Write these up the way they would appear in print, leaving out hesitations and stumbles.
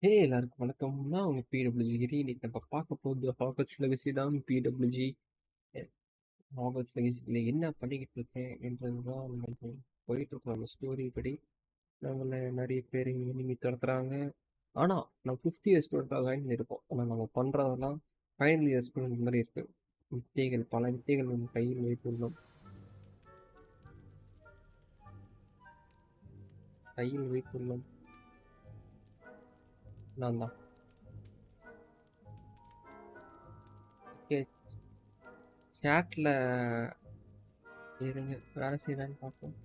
எல்லாருக்கும் வணக்கம். நான் உங்க pwggiri. இன்னைக்கு நம்ம பார்க்க போறது ஹாகர்ட்ஸ் லெகசி தான். pwg ஹாகர்ட்ஸ் லெகசில என்ன பண்ணிக்கிட்டு இருக்கேன் என்றதுதான் நம்மளுக்கு போயிட்டு இருக்கோம். நம்ம ஸ்டோரி படி நம்மள நிறைய பேர் எனிமி துரத்துறாங்க. ஆனா நம்ம 5th இயர் ஸ்டூடெண்டாக இருப்போம். ஆனா நம்ம பண்றதெல்லாம் ஃபைனல் இயர் ஸ்டூடெண்ட் மாதிரி இருக்கு. வித்தைகள், பல வித்தைகள் நம்ம கையில் வைத்துள்ளோம். நான் தான். ஓகே, சாட்ல இருங்க, வேலை செய்யலான்னு பார்ப்போம்.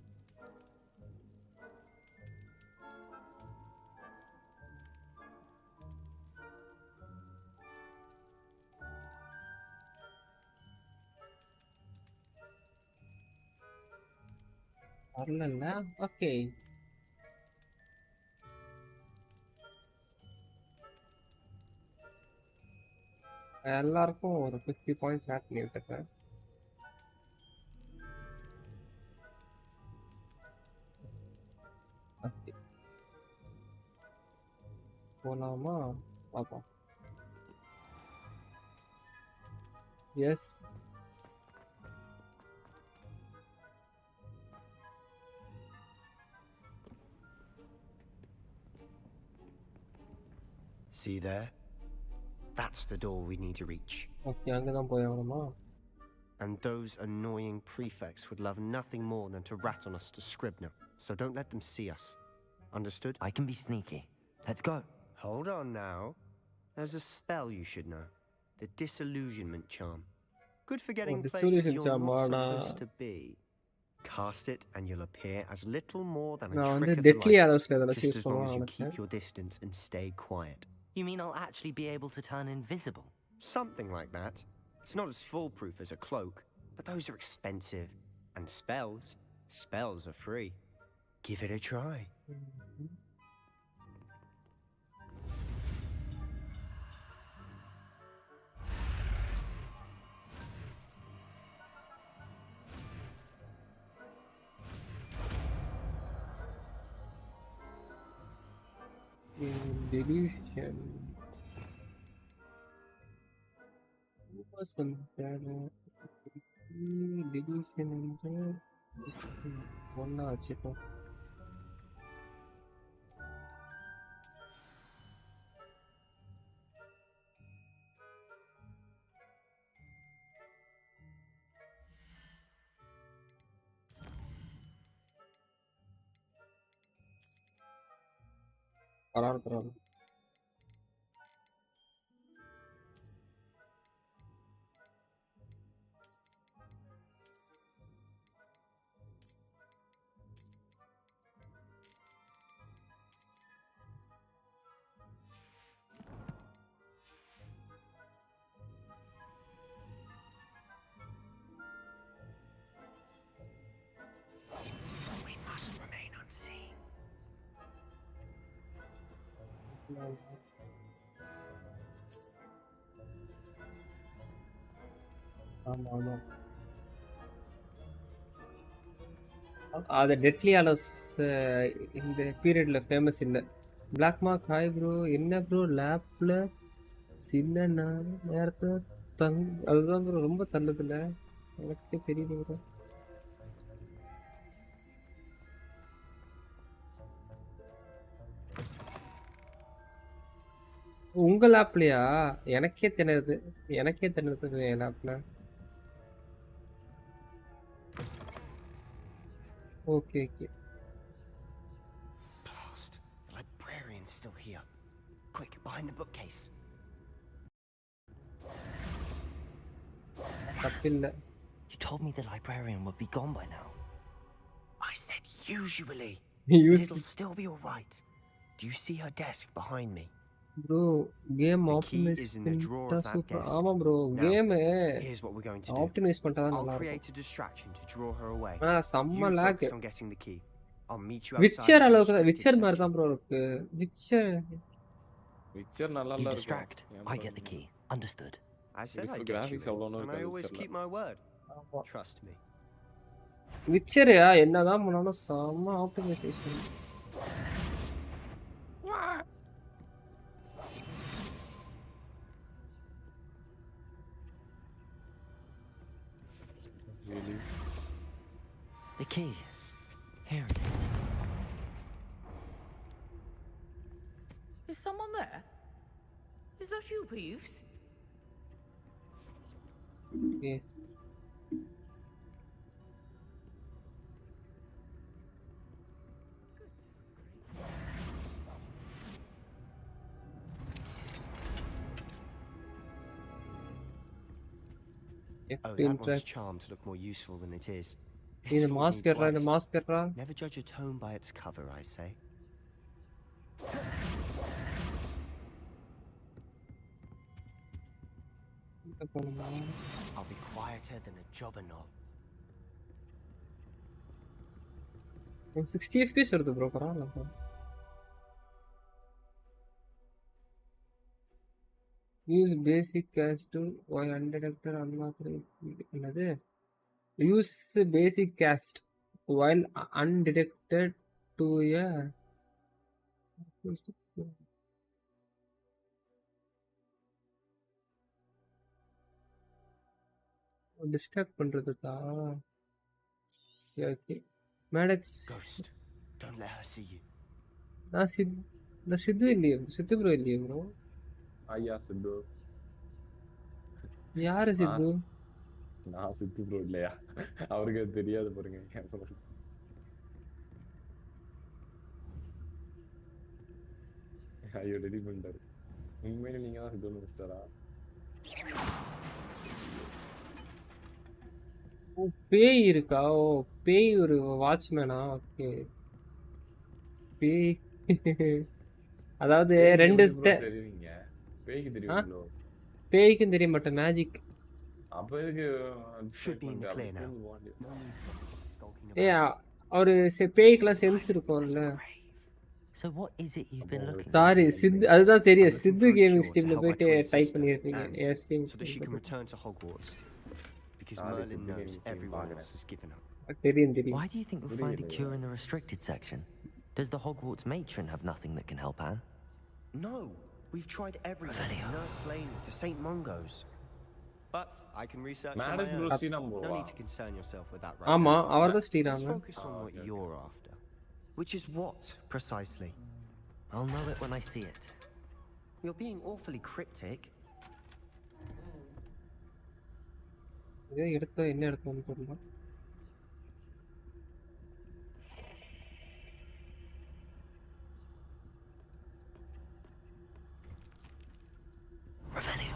வரல. ஓகே, எல்லாருக்கும் ஒரு 50 பாயிண்ட்ஸ் ஆட் பண்ணி விட்டுருக்கேன். ஓகே, போலாமா? பார்ப்போம். Yes, See there? That's the door we need to reach. Okay, அங்கே தான் போய் ஆகணுமா? And those annoying prefects would love nothing more than to rat on us to Scribner. So don't let them see us. Understood? I can be sneaky. Let's go. Hold on now. There's a spell you should know. The Disillusionment Charm. Good for getting places Disillusion you're charm, not ஆனா supposed to be. Cast it and you'll appear as little more than a நான் trick வந்து of the deadly light. ஆரோஸ்ல இதெல்லாம் Just use as long as you பண்ணுவாங்க. keep your distance and stay quiet. You mean I'll actually be able to turn invisible? Something like that. It's not as foolproof as a cloak, but those are expensive. And spells are free. Give it a try. Delusion. Delusion ஒன்னா வச்சுப்போம். பரவாயில்ல. We must remain unseen. ஆமா ஆமா, அது deadly hallows இந்த பீரியட்ல famous இல்லை. Black mark, hi bro. என்ன ப்ரோ லேப்ல சின்ன நேரத்தை அதுதான் ப்ரோ ரொம்ப தள்ளுதுல. எனக்கு தெரியுது ப்ரோ. உங்க லேப்லயா? எனக்கே தெரியாது என் லேப்ல. Okay okay. Blast! The librarian's still here. Quick, behind the bookcase. தப்பில்லை. You told me the librarian would be gone by now. I said usually. Usually. It'll still be all right. Do you see her desk behind me? Bro game The key is in the drawer of that super. desk. ஆமா bro, Now, game here's what we're going to do. Optimise பண்ணிட்டா தான் I'll நல்லா create இருக்கும். a distraction to draw her away. செம்ம You lock. focus on getting the key. I'll meet you outside. Witcher the அளவுக்கு தான், restricted witcher மாதிரி தான் section. Bro இருக்கு. விச்சர் விச்சர் நல்லா You இருக்கும். distract. I get the key. Understood. I said If I'd the get you graphics in, அவ்வளோன்னு and I இருக்காது always Witcherல. keep my word. Trust me. விச்சரையா என்னதான் பண்ணாலும் செம்ம optimisation. The key. Here it is. Is someone there? Is that you, Peeves? Okay. Oh, that one's charmed to look more useful than it is. In the fooled me mask, in the twice. mask. Never judge a tome by its cover, I say. I'll be quieter than a jobberknoll. 60 FPS வருது bro, பரவாயில்ல bro. Use basic cast to while undetected unauthorized. என்னது? Use basic cast while undetected to a distract பண்றதுக்கா? Okay. Maddox. Ghost, don't let her see you. நான் சித்து இல்லையே, சித்து bro இல்லையே bro. ஐயா சித்து. யாரு சித்து? நான் சித்து bro இல்லையா? அவருக்கு தெரியாது பாருங்க. ஐயோ ரெடி பண்ணிட்டாரு. உண்மையில நீங்க தான் சித்து மிஸ்டரா? பேய் இருக்கா? ஓ, பேய் ஒரு வாட்ச்மேனா? ஓகே. பேய் அதாவது ரெண்டு தெரியுங்க. பேய்க்கு தெரியுங்களோ? பேய்க்கும் தெரிய மாட்டேன், மேஜிக். அப்ப எதுக்கு ஒரு பேய்க்குலாம் சென்ஸ் இருக்கும்ல. So what is it you've been looking? Sorry Siddhu, அதுதான் தெரியும். சித்து கேமிங் ஸ்ட்ரீம்ல போயிட்டு டைப் பண்ணிருக்கீங்க. Yes stream. So that she can return to Hogwarts because Merlin knows everyone else has given up. தெரியும். Why do you think we'll find a cure in the restricted section? Does the Hogwarts matron have nothing that can help Anne? No, we've tried everything. Nurse Blaine to St. Mungo's. But I can research on my own. No need to concern yourself with that right ஆமா, now. அவர்தான் Sriram. Let's focus on what you're after. Which is what, precisely? I'll know it when I see it. You're being awfully cryptic. என்ன எடுத்தோம்னு தெரியல. Revelio.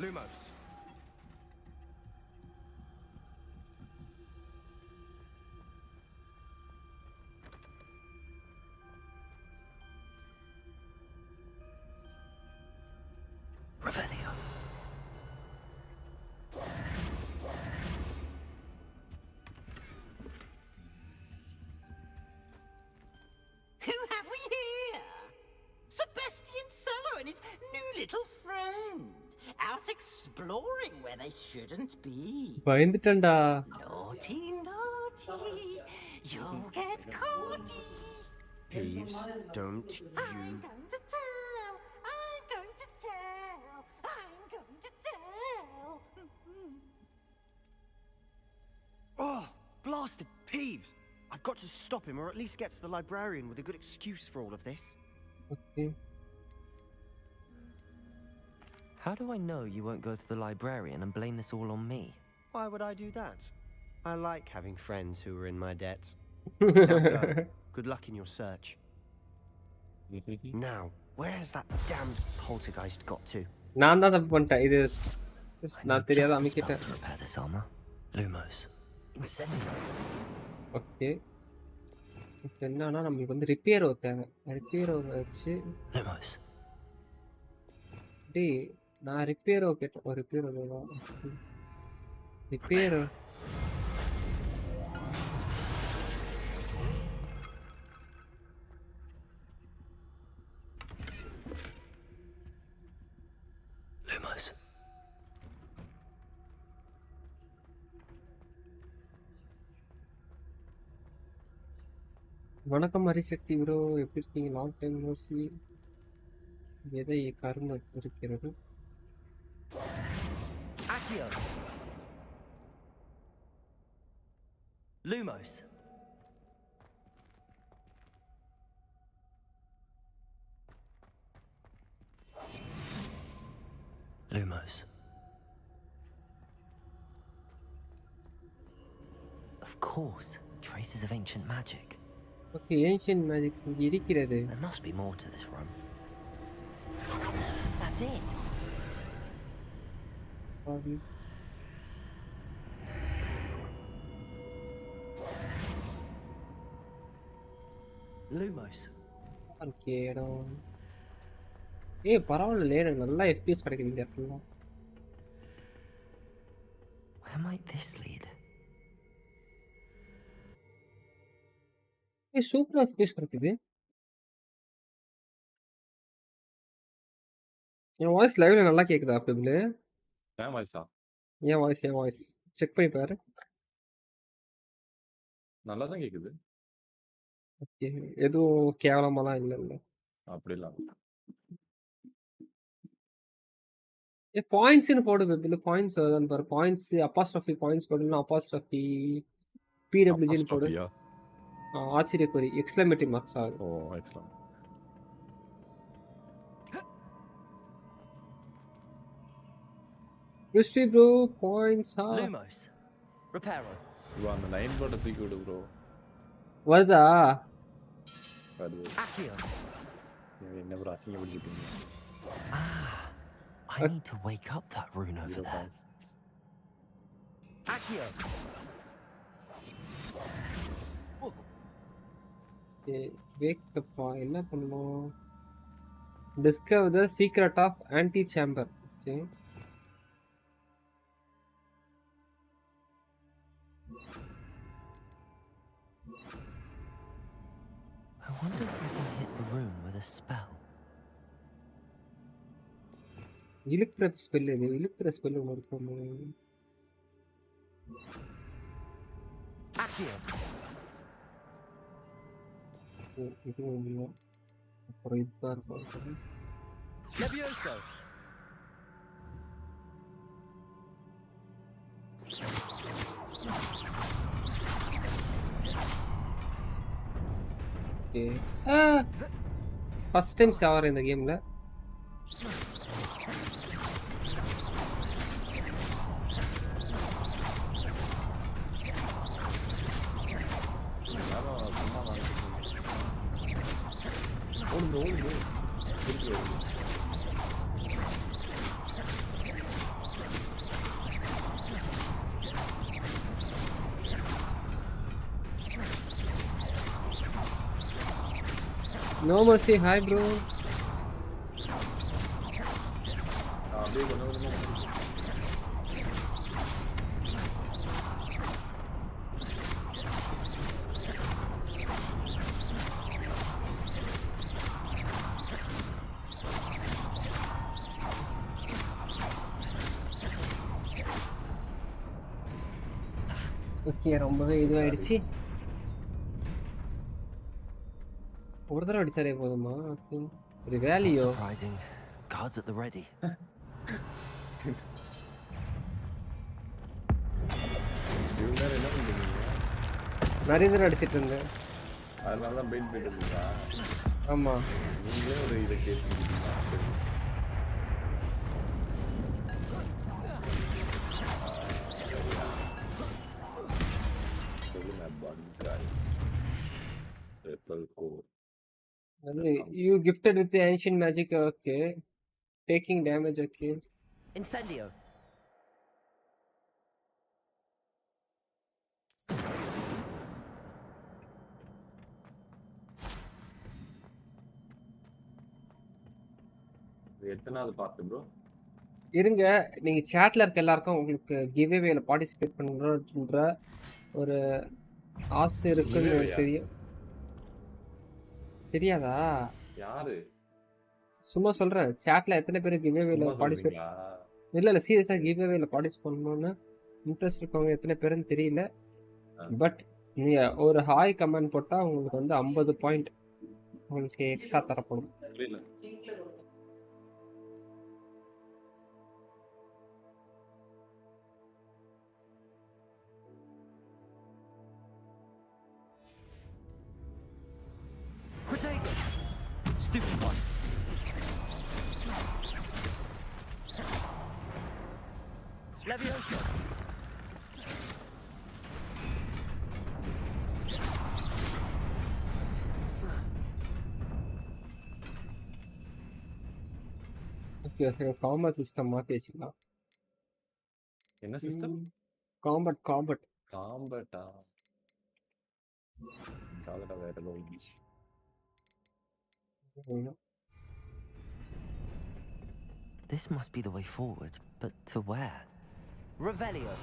Lumos. Revelio. Who have we here? Sebastian Cello and his new little friend. Out exploring where they shouldn't be. பயந்துட்டேன்டா. Naughty, naughty. You'll get caughty. Peeves, don't you... I'm going to tell. I'm going to tell. I'm going to tell. Oh, blasted Peeves! I've got to stop him, or at least get to the librarian with a good excuse for all of this. Okay. How do I know you won't go to the librarian and blame this all on me? Why would I do that? I like having friends who are in my debt. Now go. Good luck in your search. Now, where's that damned poltergeist got to? நான் தான் தப்பு பண்ணிட்டேன். இது நான் தெரியாத அமைக்கிட்டேன். Repair this armor. Lumos. Incendio. Okay. இப்போ என்னன்னா நம்மளுக்கு வந்து ரிப்பேர் தேவை. ரிப்பேர் வச்சு Lumos. டேய், நான் ரிப்பேர் கேட்டேன். ஒரு ரிப்பேர் ரிப்பேர் Lumos. வணக்கம் ஹரிசக்தி ப்ரோ, எப்படி இருக்கீங்க? Long time no see. எதை கர்ம இருக்கிறது? Accio. Lumos. Lumos. Of course, traces of ancient magic. Okay, ancient magic இங்கே இருக்கிறது. There must be more to this room. That's it. Lumos. Okay இடம். ஏய் பரவாயில்ல, எனக்கு நல்லா எஃபிஎஸ் கிடைக்குது இந்த இடத்துல. Where might this lead? ஏய் சூப்பரா எஃபிஎஸ் கிடைக்குது. என் வாய்ஸ் லைவ்ல நல்லா கேக்குதா பிபிள்? ஏன் வாய்ஸா? என் வாய்ஸ் செக் பண்ணி பாரு. நல்லா தான் கேக்குது. ஓகே, எதுவும் கேவலமாலாம் இல்ல. அப்படி இல்ல. ஏ பாயிண்ட்ஸ்னு போடு பிபிள், பாயிண்ட்ஸ் வருதான்னு பாரு. பாயிண்ட்ஸ் அப்பாஸ்ட்ரோஃபி பாயிண்ட்ஸ் போடணும், அப்பாஸ்ட்ரோஃபி pwggன்னு போடு. Apostrophe-யா? ஆச்சரியக்குறி எக்ஸ்க்ளமேட்டிவ் மார்க்ஸ் ஆகும். ஓ எக்ஸலன்ட். Mystery bro, points ஆ Lumos. Reparo. ப்ரோ அந்த லைன் போட தூக்கி விடு ப்ரோ. வருதா? வருது. Accio. என்ன bro அசிங்கப்படுத்திட்டீங்க? I need to wake up that rune over 0 there. points. Accio. Okay, wake up என்ன பண்ணணும்? Discover the secret of antechamber. Okay, I wonder if I can hit the rune with a spell. இழுக்கிற spell இது, இழுக்கிற spell ஒன்று இருக்கும். Accio. இது ஒன்று, அப்புறம் இதுதான் இருக்கும். Levioso. ஓகே, ஃபர்ஸ்ட் டைம் சாவற இந்த கேம்ல. எல்லாரும் சும்மா வாங்கிட்டு ஓடுங்க. திருப்பி ஓடுங்க. No mercy, hi bro. அப்படியே கொஞ்சம் கொஞ்சமா ஓகே, ரொம்பவே இதுவாயிடுச்சு. ஒரு தடவை அடிச்சாலே போதுமா? ஓகே, ஒரு Not வேலையோ? surprising. Guards at the ready. இவ்வளவு நேரம் என்ன பண்றீங்க? நிறைய தடவை அடிச்சிட்டு இருந்தேன். அதனால தான் பெயிண்ட் போயிட்டு இருக்கீங்களா? ஆமா, நீங்களே ஒரு இதை கேட்டுருக்கீங்களா? சொல்லுங்க பங்காய். Triple core. you gifted with the ancient magic. Okay, taking damage. Okay, Incendio. இது எத்தனாவது பார்ட் ப்ரோ? இருங்க, நீங்க சேட்ல இருக்க எல்லாருக்கும் உங்களுக்கு கிவ்அவேல பார்ட்டிசிபேட் பண்றன்ற ஒரு ஆசை இருக்குன்னு எனக்கு தெரியும். தெரியாதா? யாரு? சும்மா சொல்றேன், சேட்ல எத்தனை பேர் கிவ்அவேல சும்மா பார்ட்டிசிபேட் சொல்றீங்களா? இல்ல சீரியஸா கிவ்அவேல பார்ட்டிசிபேட் பண்ணணும்னு இன்ட்ரெஸ்ட் இருக்கவங்க எத்தனை பேருன்னு தெரியல. பட் நீங்க ஒரு ஹாய் கமெண்ட் போட்டா உங்களுக்கு வந்து 50 பாயிண்ட் உங்களுக்கு எக்ஸ்ட்ரா தரப்படும். புரியல. stupid one. Levioso. Combat system மாற்றி வச்சுக்கலாம். என்ன சிஸ்டம்? காம்பேட் காம்பேட்டா காலடா வேற ஏதோ English. This must be the way forward, but to where? Revelio.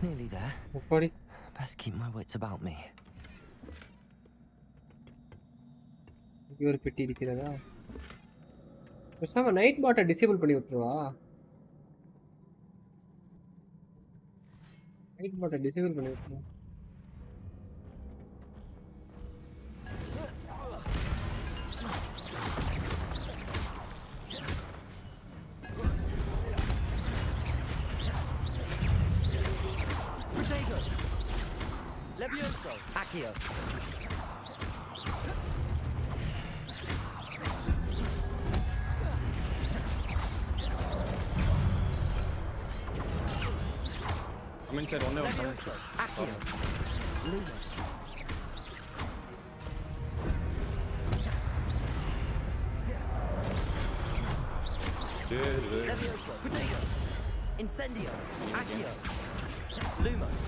Nearly there. எப்படி Best keep my wits about me. இங்கே ஒரு பெட்டி இருக்கிறதா? பேசாம நைட் பாட்டை டிசேபிள் பண்ணி விட்டுருவா. நைட் பாட்டை டிசேபிள் பண்ணி விட்டுருவா. Levioso. Accio. I'm inside one now. Levioso. Accio. Lumos. Levioso. Potato. Incendio. Accio. Lumos.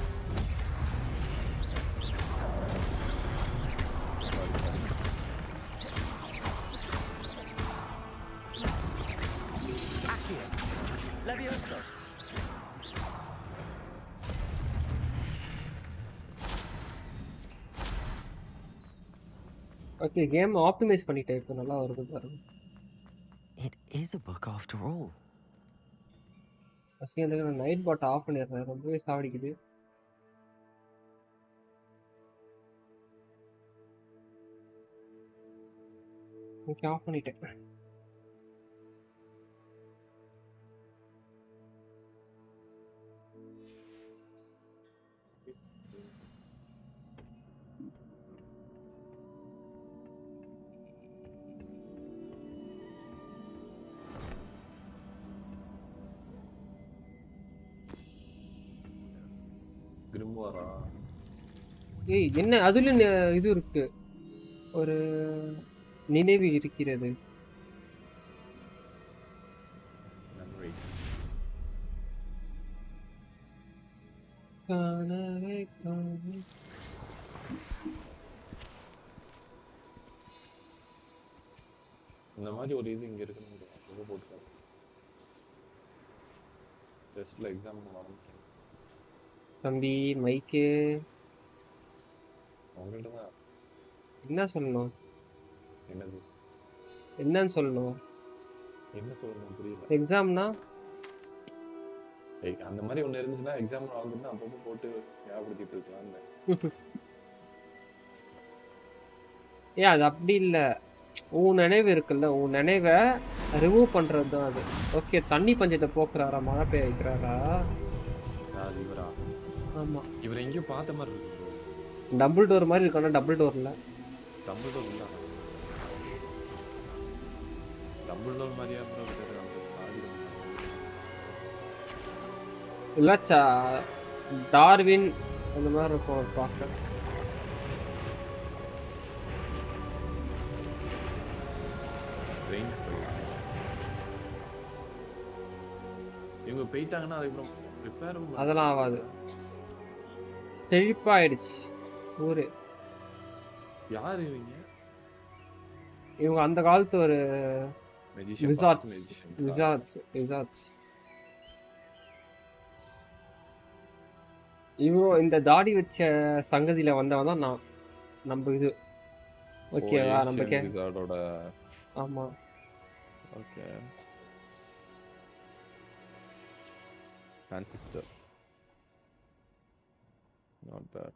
Accio. Levioso. Okay game optimise பண்ணிட்டேன். இப்போ நல்லா வருது பாருங்க. It is a book after all. First எனக்கு நைட் பாட்டை ஆஃப் பண்ணிடுறேன். ரொம்பவே சாவடிக்குது. ஓகே ஆஃப் பண்ணிட்டேன். கிரிம்வாரா? ஏய் என்ன அதுல இது இருக்கு, ஒரு நினைவு இருக்கிறது. மெமரி. காணவே காணவே இந்த மாதிரி ஒரு இது இங்க இருக்குன்னு ரொம்ப போட்டுருக்காரு. டெஸ்ட்ல எக்ஸாம் ஆரம்பிக்கிறேன். தம்பி மைக்கு உங்கள்கிட்ட தான். என்ன சொல்லணும்? என்னது? என்னன்னு சொல்லணும்? என்ன சொல்லணும் புரியல. எக்ஸாம்னா அந்த மாதிரி ஒண்ணு இருந்துச்சுன்னா எக்ஸாம் ஆகுதுன்னா அப்பப்போ போட்டு ஞாபகப்படுத்திட்டு இருக்கலாம்னு. ஏன் அது அப்படி இல்லை. உன் நினைவு இருக்குல்ல, உன் நினைவை ரிமூவ் பண்ணுறது தான் அது. ஓகே தண்ணி பஞ்சத்தை போக்குறாரா, மழை பெய்ய வைக்கிறாரா? யார் இவரா? ஆமாம் இவர் எங்கேயும் பார்த்த மாதிரி இருக்கு. டபுள் டோர் மாதிரி இருக்கானா? டபுள் டோரில் டபுள் டோர் இல்லை. டபுள் டோர் மாதிரியா இல்லை டார்வின் அந்த மாதிரி இருக்கும் பார்க்க. இவங்க போயிட்டாங்கன்னா அதுக்கப்புறம் ரிப்பேர் அதெல்லாம் ஆகாது. செழிப்பாயிடுச்சு ஊரு. யார் இவங்க? இவங்க அந்த காலத்து ஒரு விசார்ட்ஸ். இவங்க இந்த தாடி வச்ச சங்கதியில வந்தவன் தான் நான். நம்ம இது ஓகேவா? நம்ம ஆமா okay. Ancestor. Not bad.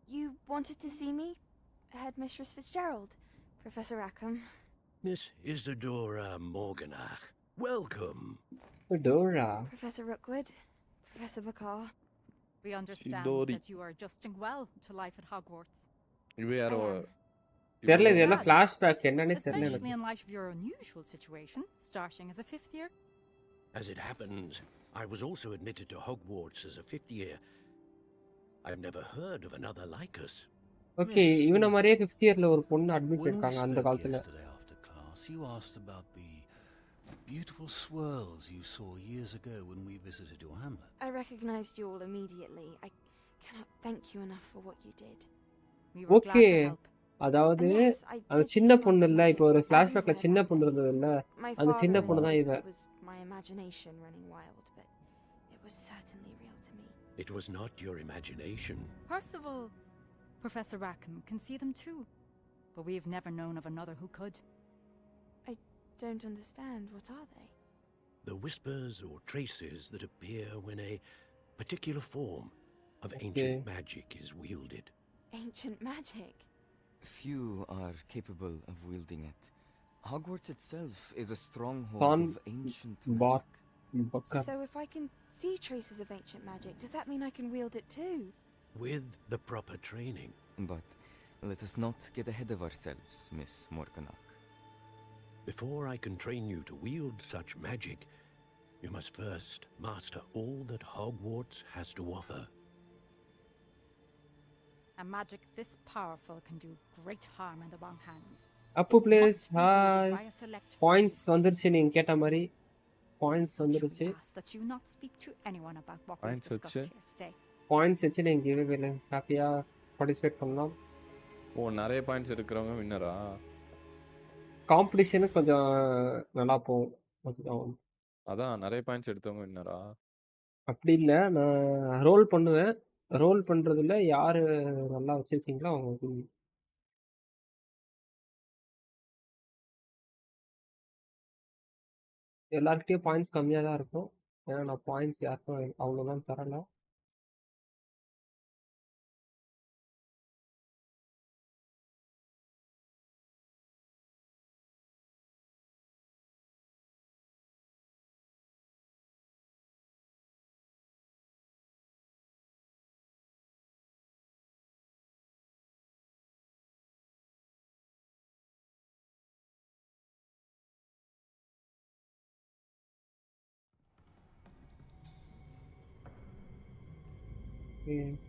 You wanted to see me? Headmistress Fitzgerald, Professor Rackham. Miss Isadora Morganach, welcome. Dora. Professor Rookwood, Professor Bakar. We understand Chidori. that you are adjusting well to life at Hogwarts. இவ யாரோ தெரியல இது எல்லாம் Glad. Flashback என்னன்னே தெரியல Especially எனக்கு in light of your unusual situation, starting as a 5th year. As it happens, I was also admitted to Hogwarts as a 5th year. I've never heard of another like us. Okay இவன மாதிரியே 5th இயர்ல ஒரு பொண்ணு admit When we இருக்காங்க அந்த spoke காலத்துல yesterday after class, you asked about the beautiful swirls you saw years ago when we visited your hamlet. I recognized you all immediately. I cannot thank you enough for what you did. We were glad okay to help. அதாவது And yes, I அந்த did சின்ன see பொண்ணு spots of இல்ல இப்போ ஒரு magic ஃபிளாஷ்பேக்ல everywhere சின்ன that பொண்ணு day. இருந்தது இல்ல My அந்த father சின்ன பொண்ணு தான் insists இவ it was my imagination running wild, but it was certainly real to me. It was not your imagination. Percival, Professor Rackham can see them too. But we've never known of another who could. I don't understand. What are they? The whispers or traces that appear when a particular form of ancient magic is wielded. Ancient magic. Few are capable of wielding it. Hogwarts itself is a Son stronghold of ancient Bar magic. Bakar. So if I can see traces of ancient magic, does that mean I can wield it too? With the proper training. But let us not get ahead of ourselves, Miss Morganach. Before I can train you to wield such magic, you must first master all that Hogwarts has to offer. A magic this powerful can do great harm in the wrong hands. அப்பு It பிளேஸ் must be wielded hi by a select points வந்துருச்சு நீங்க கேட்ட மாதிரி points So வந்துருச்சு truly ask that you not speak to anyone about what we've Points discussed வச்சு? here today. Points வச்சு நீங்க கிவ்அவேல ஹாப்பியா பார்ட்டிசிபேட் பண்ணலாம் ஓ நிறைய பாயிண்ட்ஸ் எடுக்கிறவங்க வின்னரா? காம்படிஷனுக்கு கொஞ்சம் நல்லா போகும் கொஞ்சம் அதான் நிறைய பாயிண்ட்ஸ் எடுத்தவங்க வின்னரா? அப்படி இல்லை நான் ரோல் பண்ணுவேன் ரோல் பண்றதுல யாரு நல்லா வச்சிருக்கீங்களோ அவங்க win. எல்லார்கிட்டயும் பாயிண்ட்ஸ் கம்மியாக தான் இருக்கும் ஏன்னா நான் பாயிண்ட்ஸ் யாருக்கும் அவ்வளோதான் தரல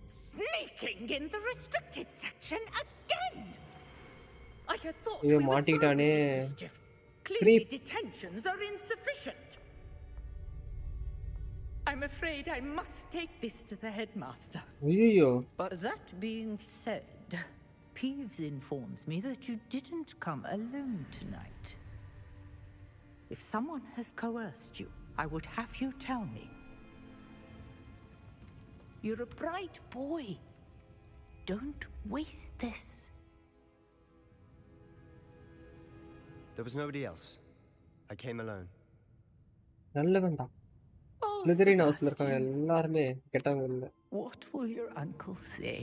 Sneaking in the restricted section again! I had thought இவன் we were through மாட்டிக்கிட்டானே this mischief. Clearly creep. detentions are insufficient. I'm afraid I must take this to the headmaster. ஐயோ But that being said, Peeves informs me that you didn't come alone tonight. If someone has coerced you, I would have you tell me. You're a bright boy. Don't waste this. There was nobody else. I came alone. நல்லவன் தான் Oh, ஸ்லிதரின் ஹவுஸ்ல இருக்காங்க Sebastian, எல்லாருமே கெட்டவங்க இல்லை what will your uncle say?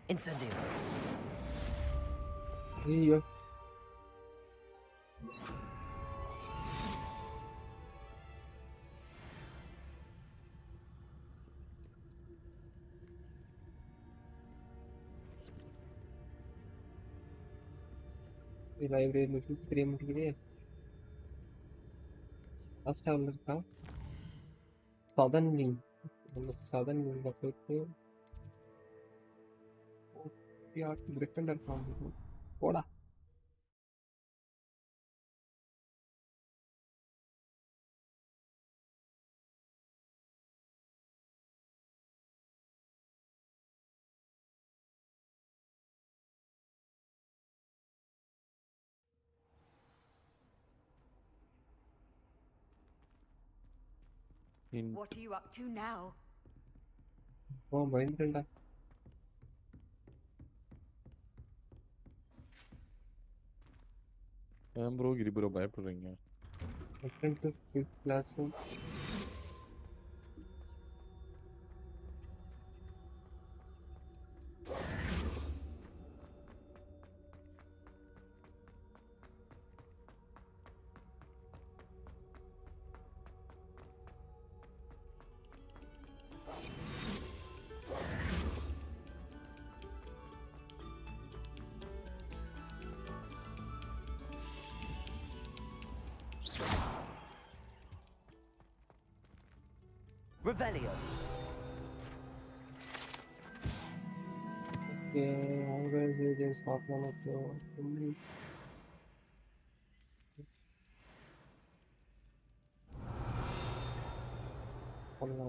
Incendio. ஐயோ library தெரிய மாட்டேங்குது ஃபர்ஸ்ட் ஹவர்ல இருக்கா சதன் விங் நம்ம சதன் விங்ல போயிட்டு டிஃபெண்டர் போடா What are you up to now? ஓ பயந்துட்டேன்டா ஏன் ப்ரோ கிரி ப்ரோ பயப்படுறீங்க? Return to fifth classroom. Revelio. Okay, always agents half one of the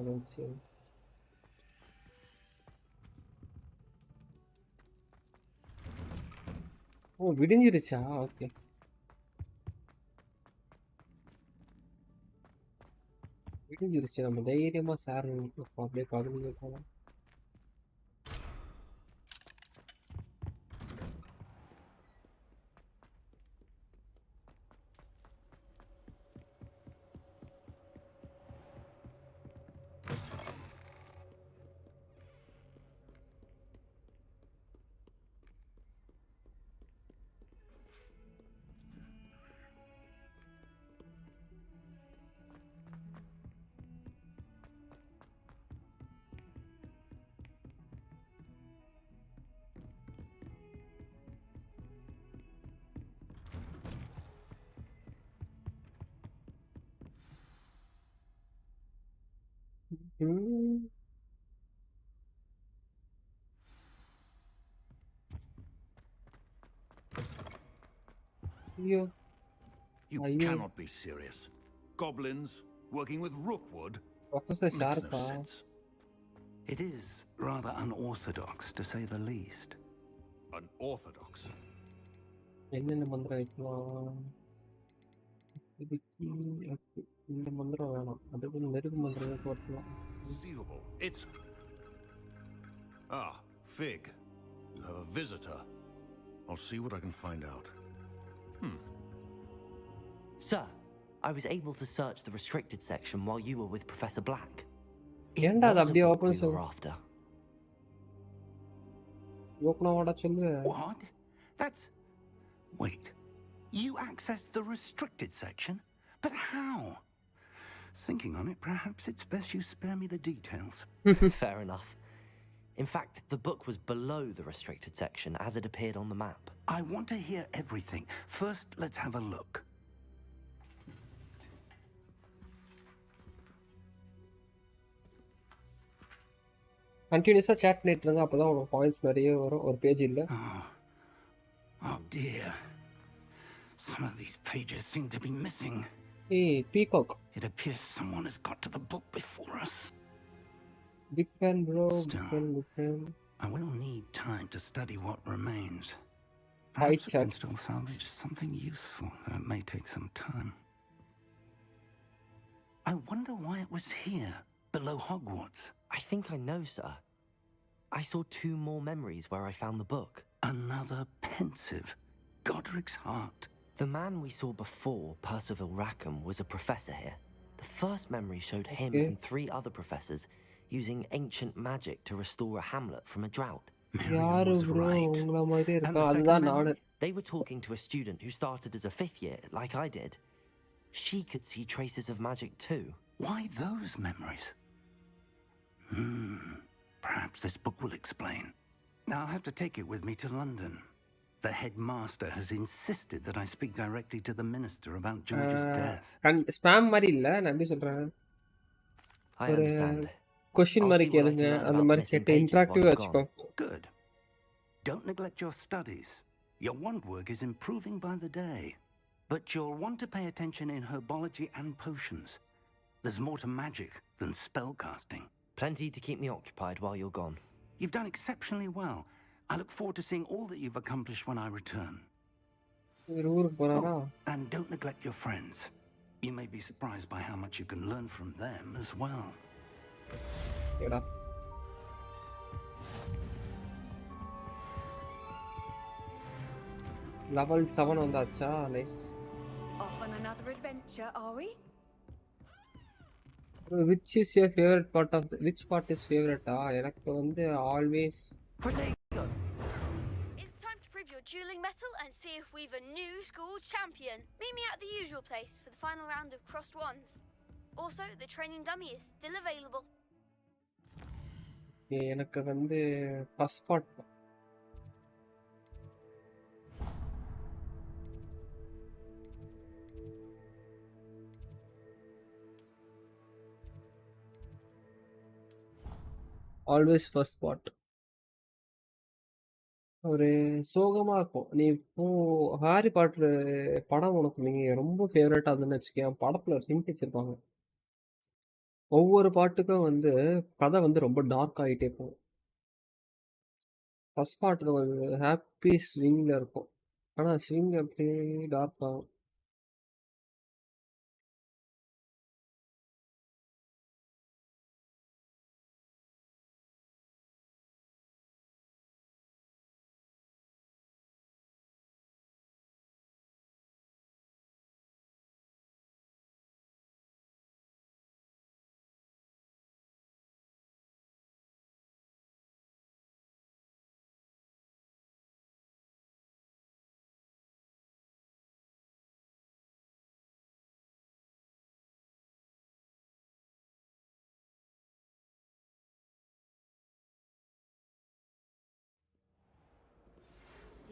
let's see. Oh, விடிஞ்சிருச்சா? ஓகே. விடிஞ்சிருச்சு. நம்ம தைரியமா சார் அப்படியே பகுதியில் போகலாம். ஐயோ You ஐயோ cannot be serious. Goblins working with Rookwood? Professor Makes no ஷார்ப்பா? sense. It is rather unorthodox, to say the least. Unorthodox? என்னென்ன மந்திரம் வைக்கலாம்? இதுக்கு இந்த மந்திரம் வேணாம். அதுக்கு நெருப்பு மந்திரமே போட்டுக்கலாம். Conceivable. It's... Ah, Fig. You have a visitor. I'll see what I can find out. Sir, I was able to search the restricted section while you were with Professor Black. ஏன்டா அது was a அப்படியே book open we were after. ஓபனா வாடா சொல்லு. What? That's... Wait. You accessed the restricted section? But how? Thinking on it, perhaps it's best you spare me the details. Fair enough. In fact, the book was below the restricted section as it appeared on the map. I want to hear everything. First, let's have a look. கண்டினியூஸா chat பண்ணிட்டு இருங்க, அப்பதான் உங்களுக்கு points நிறைய வரும். ஒரு page இல்ல. Oh dear. Some of these pages seem to be missing. Hey, Peacock. It appears someone has got to the book before us. Big fan, bro. Still, Big fan. I will need time to study what remains. Hi, Perhaps we chat. can still salvage something useful, though it may take some time. I wonder why it was here, below Hogwarts. I think I know, sir. I saw 2 more memories where I found the book. Another pensive. Godric's heart. The man we saw before, Percival Rackham, was a professor here. The first memory showed him and 3 other professors using ancient magic to restore a hamlet from a drought. யாரு was bro right. உங்கள மாதிரி And இருக்கா? the second அதுதான் memory? நானு. They were talking to a student who started as a 5th year, like I did. She could see traces of magic too. Why those memories? Perhaps this book will explain. I'll have to take it with me to London. The headmaster has insisted that I speak directly to the minister about George's death. Spam மாதிரி இல்ல, நான் எப்படி சொல்றேன், I understand. Question I'll மாதிரி see what I can கேளுங்க, learn அந்த about மாதிரி missing கேட்டு pages இன்டராக்டிவா while you're வச்சுக்கோ. Good. Don't neglect your studies. Your wand work is improving by the day. But you'll want to pay attention in herbology and potions. There's more to magic than spellcasting. Plenty to keep me occupied while you're gone. You've done exceptionally well. I look forward to seeing all that you've accomplished when I return. இவர் ஊருக்கு போறாரா? And don't neglect your friends. You may be surprised by how much you can learn from them as well. ஏடா level 7 வந்தாச்சா? Nice. Of an another adventure, are we? Which is your favorite part of which part is favorite? எனக்கு வந்து always It's time to prove your dueling mettle and see if we've a new school champion. Meet me at the usual place for the final round of crossed wands. Also, the training dummy is still available. எனக்கு வந்து first part. Always first part. ஒரு சோகமா இருக்கும். நீ இப்போ Harry Potter படம் உனக்கு நீ ரொம்ப ஃபேவரட்டா இருந்துன்னு வச்சுக்கேன், படத்துல ஒரு ஹிண்ட் வச்சிருப்பாங்க. ஒவ்வொரு பாட்டுக்கும் வந்து கதை வந்து ரொம்ப டார்க் ஆகிட்டே போகும். ஃபர்ஸ்ட் பார்ட்டில் ஒரு ஹாப்பி ஸ்விங்கில் இருக்கும், ஆனால் ஸ்விங் அப்படியே டார்க் ஆகும்.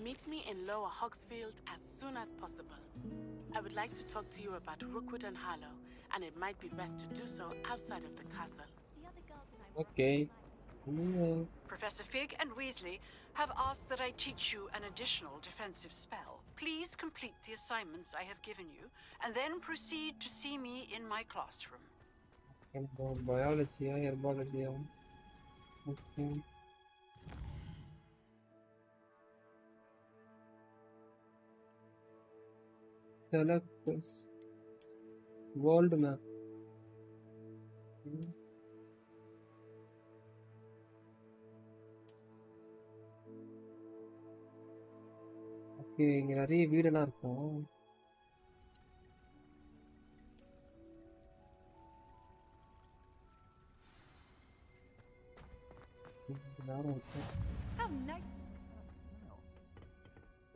Meet me in Lower Hogsfield as soon as possible. I would like to talk to you about Rookwood and Harlow, and it might be best to do so outside of the castle. Okay. Professor Fig and Weasley have asked that I teach you an additional defensive spell. Please complete the assignments I have given you, and then proceed to see me in my classroom. Biology, herbology. Okay. Select this world map. Okay, இங்க நிறைய வீடெல்லாம் இருக்கும்.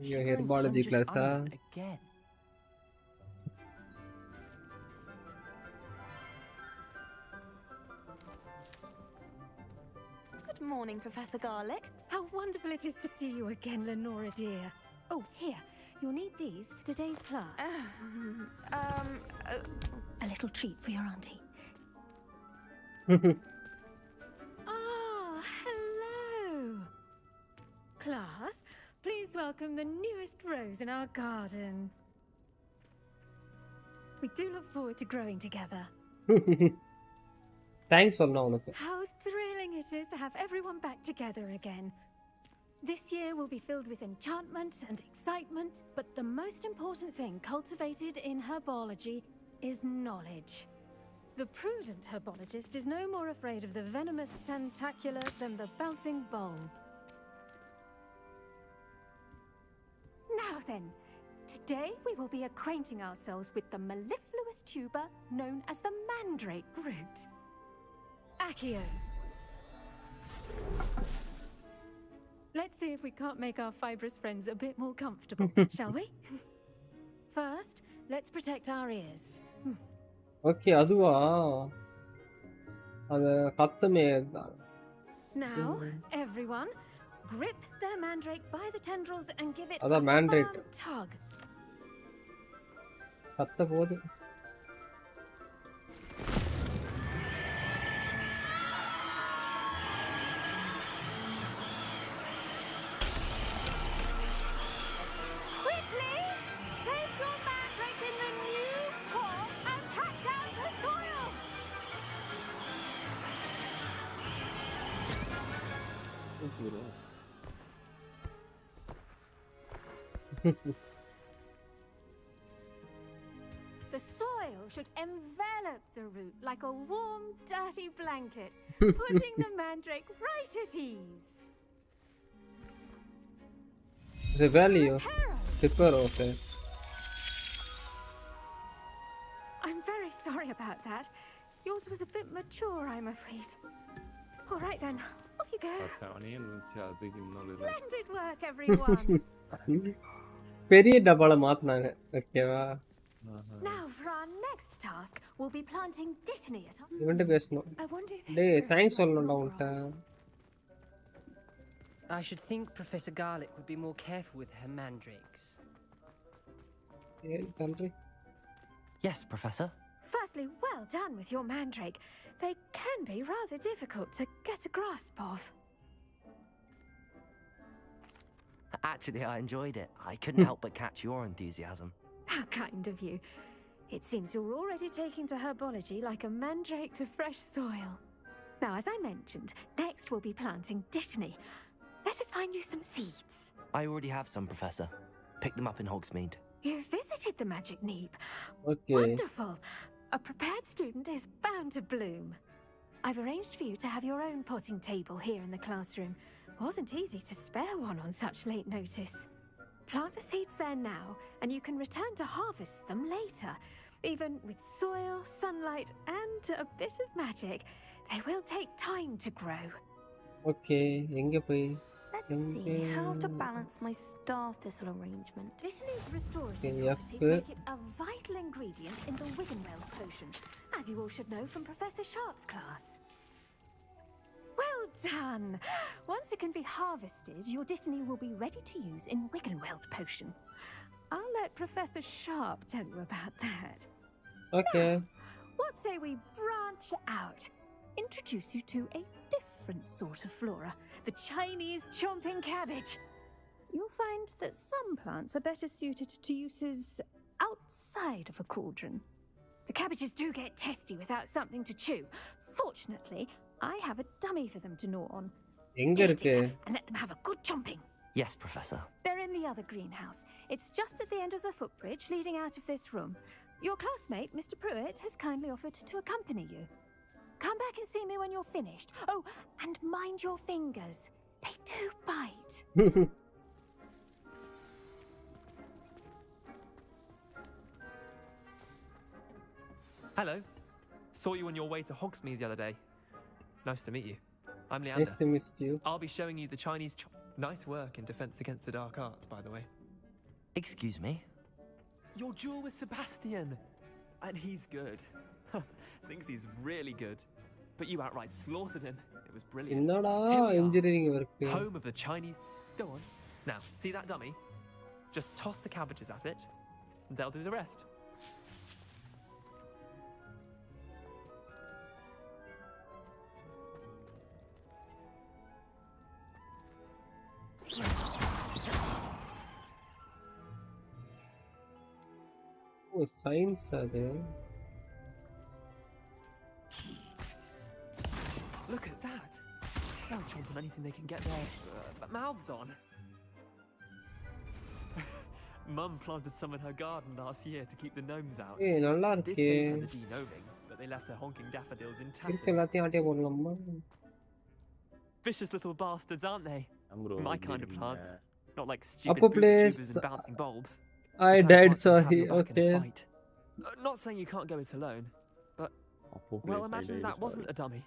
ஐயோ, ஹெர்பாலஜி கிளாஸா? Good morning, Professor Garlick. How wonderful it is to see you again, Lenora dear. Oh, here. You'll need these for today's class. A little treat for your auntie. Hello. Class, please welcome the newest rose in our garden. We do look forward to growing together. Thanks for now. How thrilling it is to have everyone back together again. This year will be filled with enchantment and excitement, but the most important thing cultivated in herbology is knowledge. The prudent herbologist is no more afraid of the venomous tentacular than the bouncing bulb. Now then, today we will be acquainting ourselves with the mellifluous tuber known as the mandrake root. Accio. Let's see if we can't make our fibrous friends a bit more comfortable, shall we? First, let's protect our ears. Okay, அதுவா? அது கத்தமே. Now, everyone, grip the mandrake by the tendrils and give it a mandrake firm tug. கத்த போகுது. The soil should envelop the root like a warm, dirty blanket, putting the mandrake right at ease. The value. Prepare, okay. sorry about that. Yours was a bit mature, I'm afraid. All right then, off you go. Splendid work, everyone. பெரிய டப்பால மாத்துனாங்க. ஓகேவா? Now for our next task, we'll be planting dittany at our... இவன்ட்ட பேசணும். டேய் thanks சொல்லணும்டா உன்கிட்ட. I should think Professor Garlick would be more careful with her mandrakes. Yes, Professor. Firstly, well done with your mandrake. They can be rather difficult to get a grasp of. Actually, I enjoyed it. I couldn't help but catch your enthusiasm. How kind of you. It seems you're already taking to herbology like a mandrake to fresh soil. Now, as I mentioned, next we'll be planting dittany. Let us find you some seeds. I already have some, Professor. Picked them up in Hogsmeade. You visited the Magic Neep. Okay. Wonderful. A prepared student is bound to bloom. I've arranged for you to have your own potting table here in the classroom. Wasn't easy to spare one on such late notice. Plant the seeds there now, and you can return to harvest them later. Even with soil, sunlight, and a bit of magic, they will take time to grow. Okay, எங்க போய்? Let's see how to balance my star thistle arrangement. Dittany's restorative Okay, properties make it a vital ingredient in the Wiggenweld potion, as you all should know from Professor Sharp's class. Well done! Once it can be harvested, your dittany will be ready to use in Wiggenweld potion. I'll let Professor Sharp tell you about that. Okay. Now, what say we branch out? Introduce you to a different sort of flora, the Chinese chomping cabbage. You'll find that some plants are better suited to uses outside of a cauldron. The cabbages do get testy without something to chew. Fortunately, I have a dummy for them to gnaw on. எங்க இருக்கு? And let them have a good chomping. Yes, Professor. They're in the other greenhouse. It's just at the end of the footbridge leading out of this room. Your classmate, Mr. Pruitt, has kindly offered to accompany you. Come back and see me when you're finished. Oh, and mind your fingers. They do bite. Hello. Saw you on your way to Hogsmeade the other day. Nice to meet you. I'm Leander. Nice to meet you. I'll be showing you the Chinese Nice work in Defense Against the Dark Arts, by the way. Excuse me? Your duel with Sebastian. And he's good. Thinks he's really good. But you outright slaughtered him. It was brilliant. என்னடா Here we engineering are, work? home of the Chinese. Go on. Now, see that dummy? Just toss the cabbages at it, and they'll do the rest. Oh, science அது. Look at that! They'll chomp on anything they can get their mouths on. Mum planted some in her garden last year to keep the gnomes out. ஏய் நல்லா Did இருக்கே. save her the de-gnoming, but they left her honking daffodils in இருக்க tatters. எல்லாத்தையும் ஆட்டே போடலாமா? Vicious little bastards, aren't they? bro, My எப்படி kind of இருக்கீங்க? plants. Not like stupid Upper booby place. tubers and bouncing bulbs. I The kind of died, plants that have sorry. your back in a Okay. fight. Not saying you can't go it alone, but Upper well, place, I imagine died, that wasn't a dummy.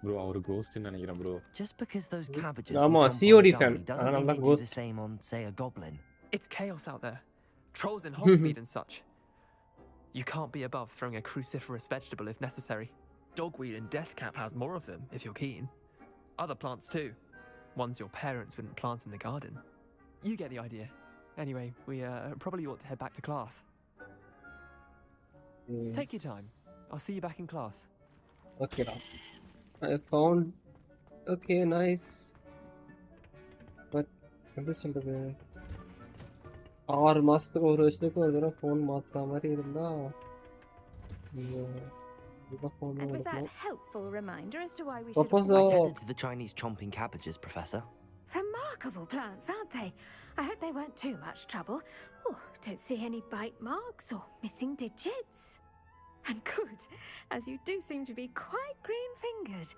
bro our ghost ன்னு நினைக்கிறேன் bro. Just because those cabbages ஆமா, will jump on COD a fan. dummy doesn't அதனால mean தான் they do the ghost. same on, say, a goblin. It's chaos out there. Trolls in Hogsmeade and such. You can't be above throwing a cruciferous vegetable if necessary. Dogweed and deathcap has more of them, if you're keen. Other plants too. Ones your parents wouldn't plant in the garden. You get the idea. Anyway, we probably ought to head back to class. Take your time. I'll see you back in class. Okay da. I found. Okay, nice. But எப்படி சொல்றது? 6 மாசத்துக்கு ஒரு வருஷத்துக்கு ஒரு தடவை phone மாத்துற மாதிரி இருந்தா And with that helpful reminder as to why we I should... tended to the Chinese chomping cabbages, Professor. Remarkable plants, aren't they? I hope they weren't too much trouble. Oh, don't see any bite marks or missing digits. And good, as you do seem to be quite green-fingered.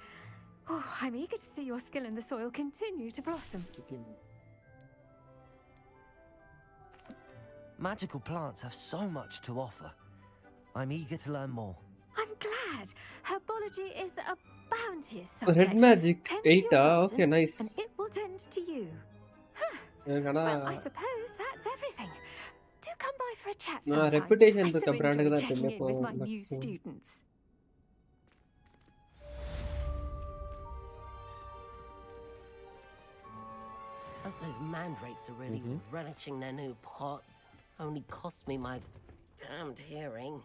Oh, I'm eager to see your skill in the soil continue to blossom. Magical plants have so much to offer. I'm eager to learn more. I'm glad. Herbology is a bounteous subject. Red magic Tend to 8 your garden, okay, nice. and it will tend to you. Well, I suppose that's everything. Do come by for a chat no sometime. reputation I so irukka brand enjoy ku da checking thenne in with my new maximum. students. Hope those mandrakes are really relishing their new pots. Only cost me my damned hearing.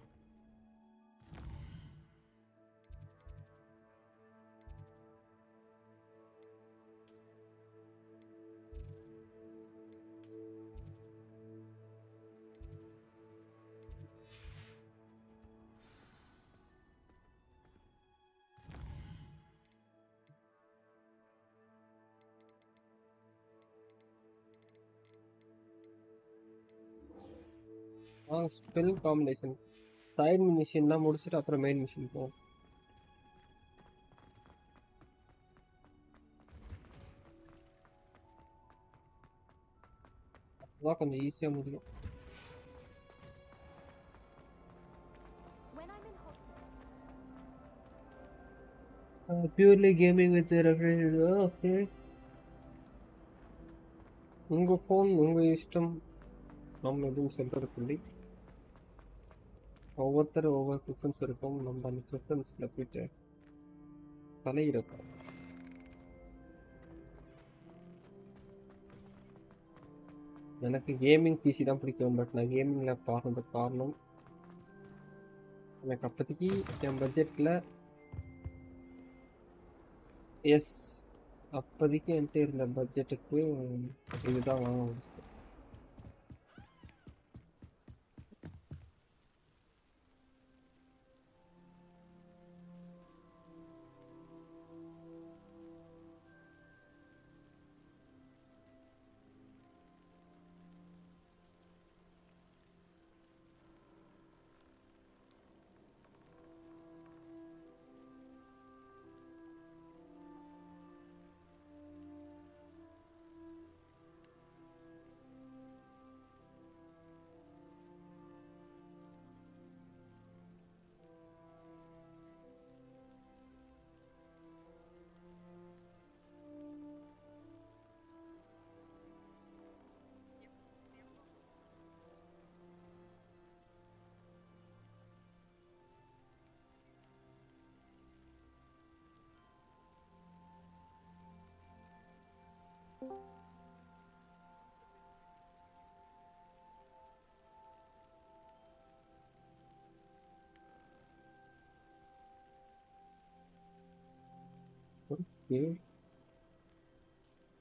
Spell combination side mission na முடிச்சிட்டு அப்புறம் main mission போ. அதான் கொஞ்சம் ஈஸியா முடியும். Purely gaming with the reference. Okay. உங்க phone உங்க இஷ்டம். நம்ம எதுவும் சொல்றதுக்கு இல்லை. ஒவ்வொருத்தர் ஒவ்வொரு ப்ரிஃபரன்ஸ் இருக்கும். நம்ம அந்த ப்ரிஃபரன்ஸில் போயிட்டு தலையிடப்போம். எனக்கு கேமிங் பிசி தான் பிடிக்கும். பட் நான் கேமிங்கில் பாடுறதுக்கு காரணம் எனக்கு அப்போதைக்கு என் பட்ஜெட்டில் அப்போதைக்கு என்கிட்ட இருந்த பட்ஜெட்டுக்கு இதுதான் வாங்க முடிச்சது.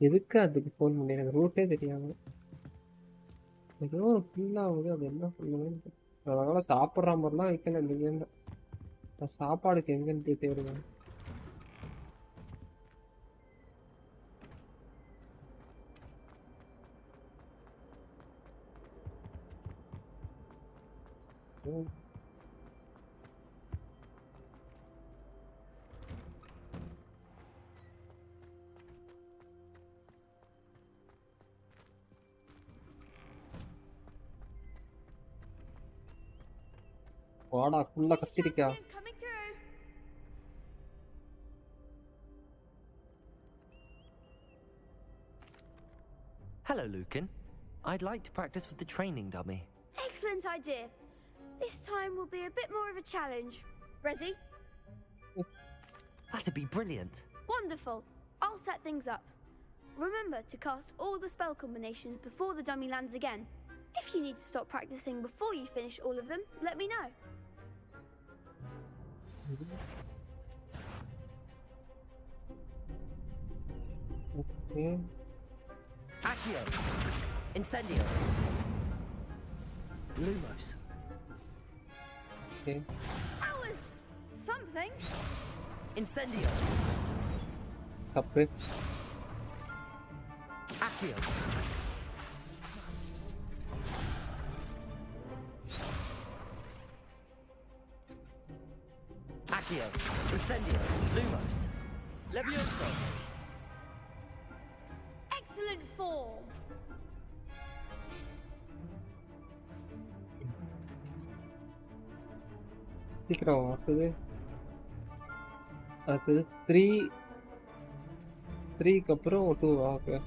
எதுக்கு அதுக்கு ஃபோன் பண்ணி எனக்கு ரூட்டே தெரியாது. ஏதோ ஃபுல்லாகுது. அது என்ன பண்ணுவேன்னு அதனால சாப்பிட்ற மாதிரிலாம் வைக்கல. இந்த நான் சாப்பாடுக்கு எங்கன்னு தேடுவேன். வாடா ஃபுல்லா கத்திரிக்கா. Hello, Lucan. I'd like to practice with the training dummy. Excellent idea. This time will be a bit more of a challenge. Ready? That'd be brilliant. Wonderful. I'll set things up. Remember to cast all the spell combinations before the dummy lands again. If you need to stop practicing before you finish all of them, let me know. Okay. Accio. Incendio. Lumos. Okay. That was something. Incendio. Tappe. Accio. Accio. Incendio. Lumos. Levioso. Excellent form. சீக்கிரம் அடுத்தது 3க்கு அப்புறம் 2 okay.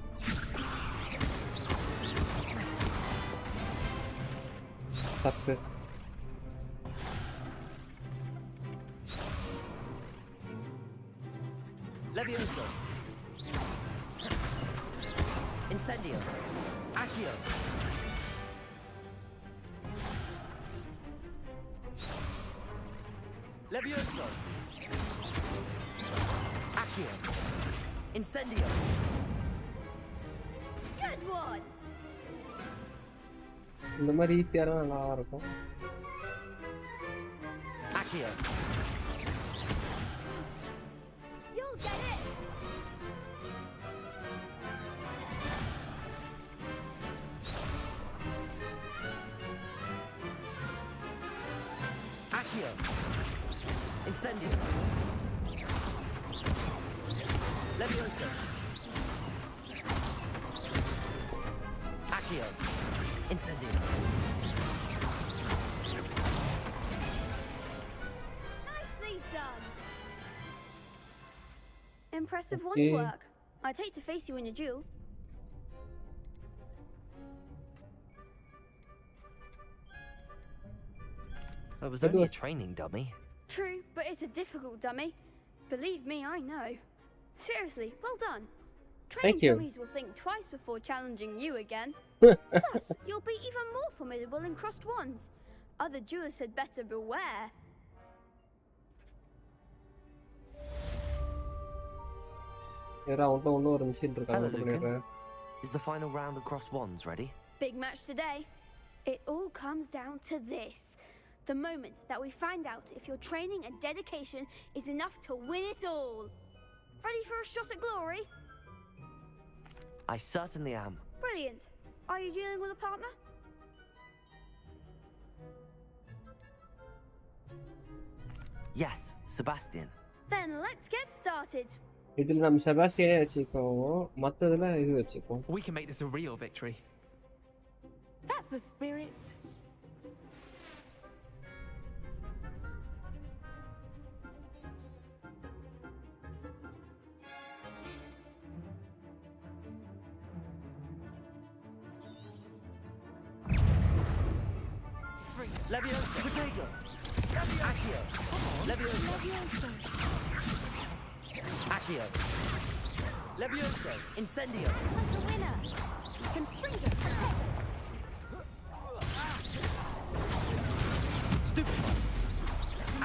தப்பு. Levioso. Incendio. Accio. Levioso. Accio. Incendio. Good one. இந்த மாதிரி ஈஸியான நல்லா இருக்கும். Accio. You'll get it. Accio. Incendio. Levioso. Accio. Incendio. Nicely done. Impressive Okay. wand work. I'd hate to face you in a duel. It was only a training dummy. True, but it's a difficult dummy. Believe me, I know. Seriously, well done. Training Thank you. dummies will think twice before challenging you again. Plus, you'll be even more formidable in crossed wands. Other duelists had better beware. ஏறா ஒண்ணு ஒரு machine இருக்கு Hello, அத Lucan. பண்ணிடுறேன். Is the final round of cross wands ready? Big match today. It all comes down to this. The moment that we find out if your training and dedication is enough to win it all. Ready for a shot at glory? I certainly am. Brilliant. Are you dealing with a partner? Yes, Sebastian. Then let's get started. இதுல நம்ம செபாஸ்டியனே வச்சுக்கோம். மத்ததுல இது வச்சுக்கோம். We can make this a real victory. That's the spirit. Levioso. Protego. Accio. Levioso. Accio. Levioso. Incendio. That's the winner. Confringo. Protect. Stupid.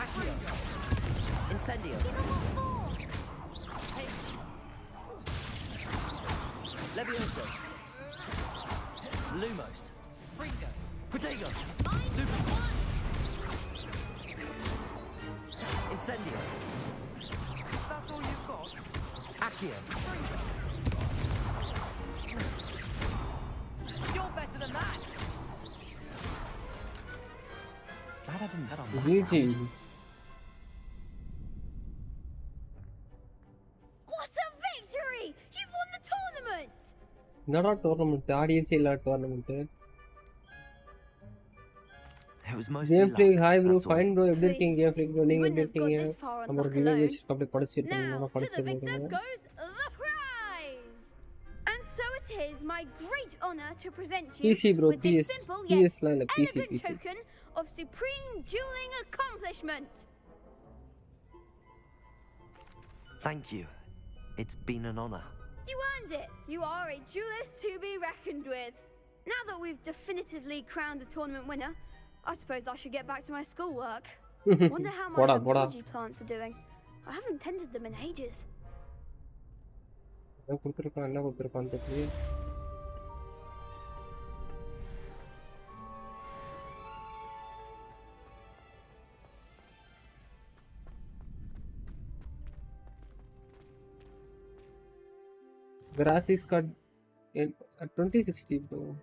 Accio. Incendio. Levioso. Lumos. Fringo. Protego. Stupid. Incendio. That's all you've got? Accio. You're better than that. Glad I didn't bet on that. GG. What a victory! You've won the tournament! என்னடா tournament audience இல்ல tournament. It was mostly game free luck, hi bro that's all. Fine bro எப்படி இருக்கீங்க game free bro நீங்க எப்படி Wouldn't have got இருக்கீங்க this far on நம்ம luck கிவே alone. Match அப்படி படிச்சிட்டு Now, நம்ம to the படிச்சிட்டு victor இருக்கோம். goes the prize! And so it is my great honor to present you PC bro, with this PS simple PS yet ல இல்ல PC elegant PC. token of supreme dueling accomplishment. Thank you. It's been an honor. You earned it. You are a duelist to be reckoned with. Now that we've definitively crowned the tournament winner, I suppose I should get back to my schoolwork. Wonder how my Boda. herbology plants are doing. I haven't tended them in ages. என்ன கொடுத்துருக்கான்னு தெரியல. Graphics card in 2060 bro.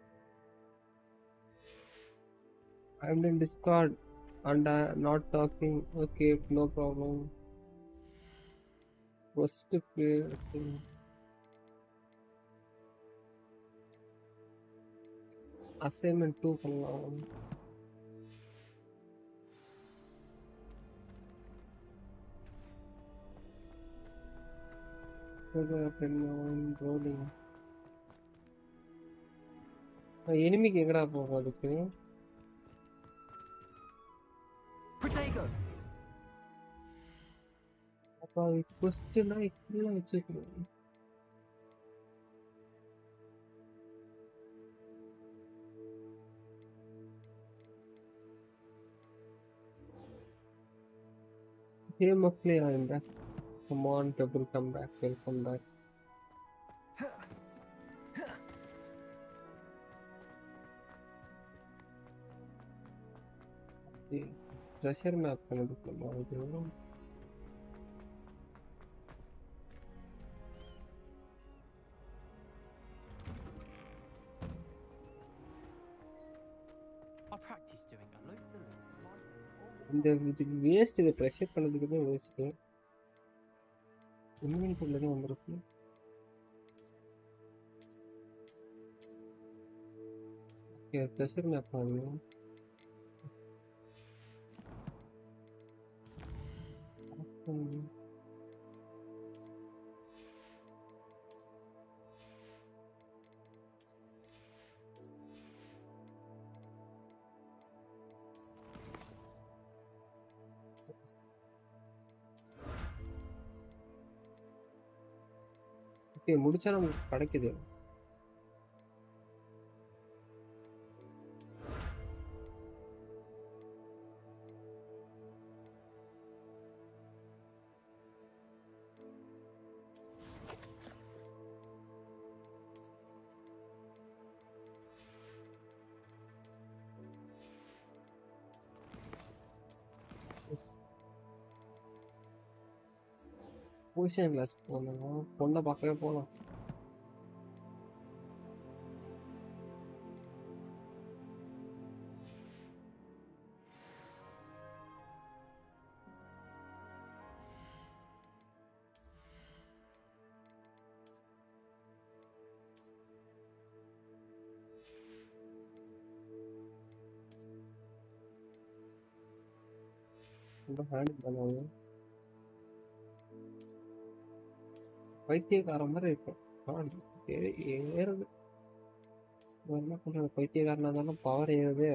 I'm in Discord and I'm not talking. Okay, no problem. First play. Okay. Assignment 2 பண்ணலாம். rolling. எனிமிக்கு எங்கடா போகும் அதுக்கு? Protego. அப்ப ஃபர்ஸ்ட்னா இப்படிலாம் வச்சுக்கணும். Game of play I'm back. Come on, double come back, welcome back. Treasure map கண்டுபிடிக்கலாமா இது? I practice doing a loop the loop. இந்த இதுக்கு வேஸ்ட், இதை ப்ரெஷர் பண்ணதுக்கு தான் வேஸ்ட்டு. இன்வென்டரியில் தான் வந்திருக்கு. ஓகே, ப்ரெஷர் மேப் ஆகுது. ஓகே, முடிச்சா நமக்கு கிடைக்குது. பொசிஷன் கிளாஸ் போகணும், பொண்ணை பார்க்கவே போகலாம். ஹேண்டில் பண்ணுவாங்க. பைத்தியக்காரன் மாதிரி இருக்கும். ஏறுது என்ன பண்றது, பைத்தியக்காரனா இருந்தாலும் பவர் ஏறுது.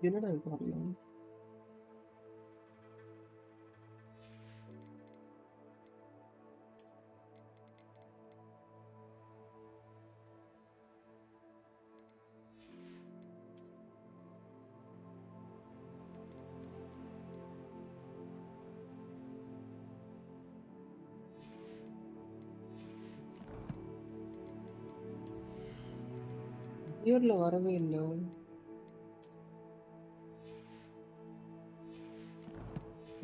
என்னடா இது? இயர்ல வரவே இல்லை.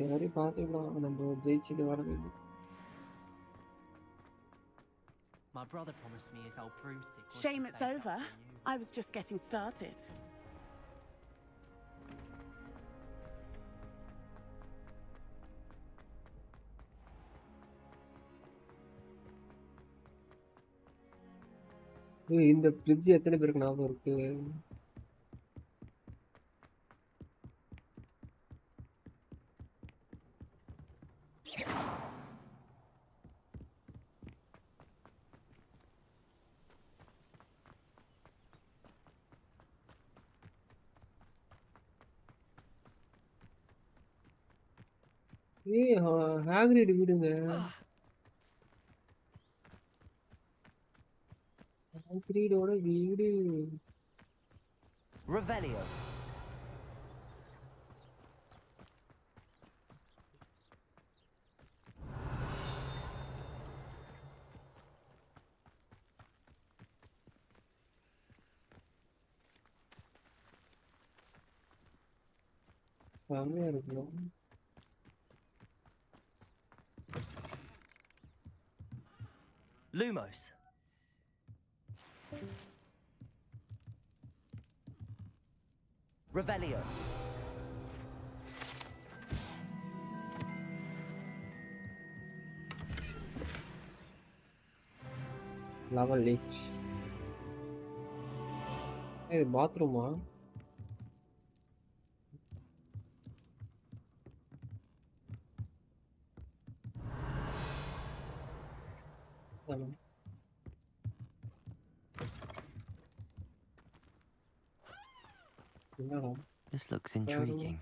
சரி பார்த்துக்கலாம், நம்ம ஜெயிச்சுட்டு வரவே இல்லை. My brother promised me his old broomstick. Shame it's over. I was just getting started. இந்த ஃப்ரிட்ஜ் எத்தனை பேருக்கு ஞாபகம் இருக்கு? ஹாக்ரிட் வீடுங்க. ஹாக்ரிடோட வீடு. Revelio. செம்மையா இருக்கும். Lumos. Revelio. Lava leech. Hey, bathroom, huh? This looks intriguing.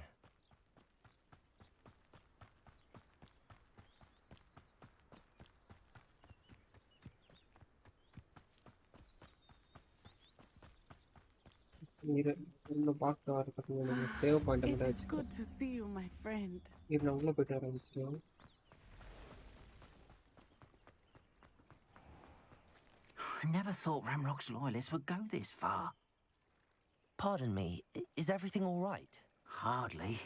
It is good to see you, my friend. I never thought Ramrock's loyalists would go this far. Pardon me, is everything all right? Hardly.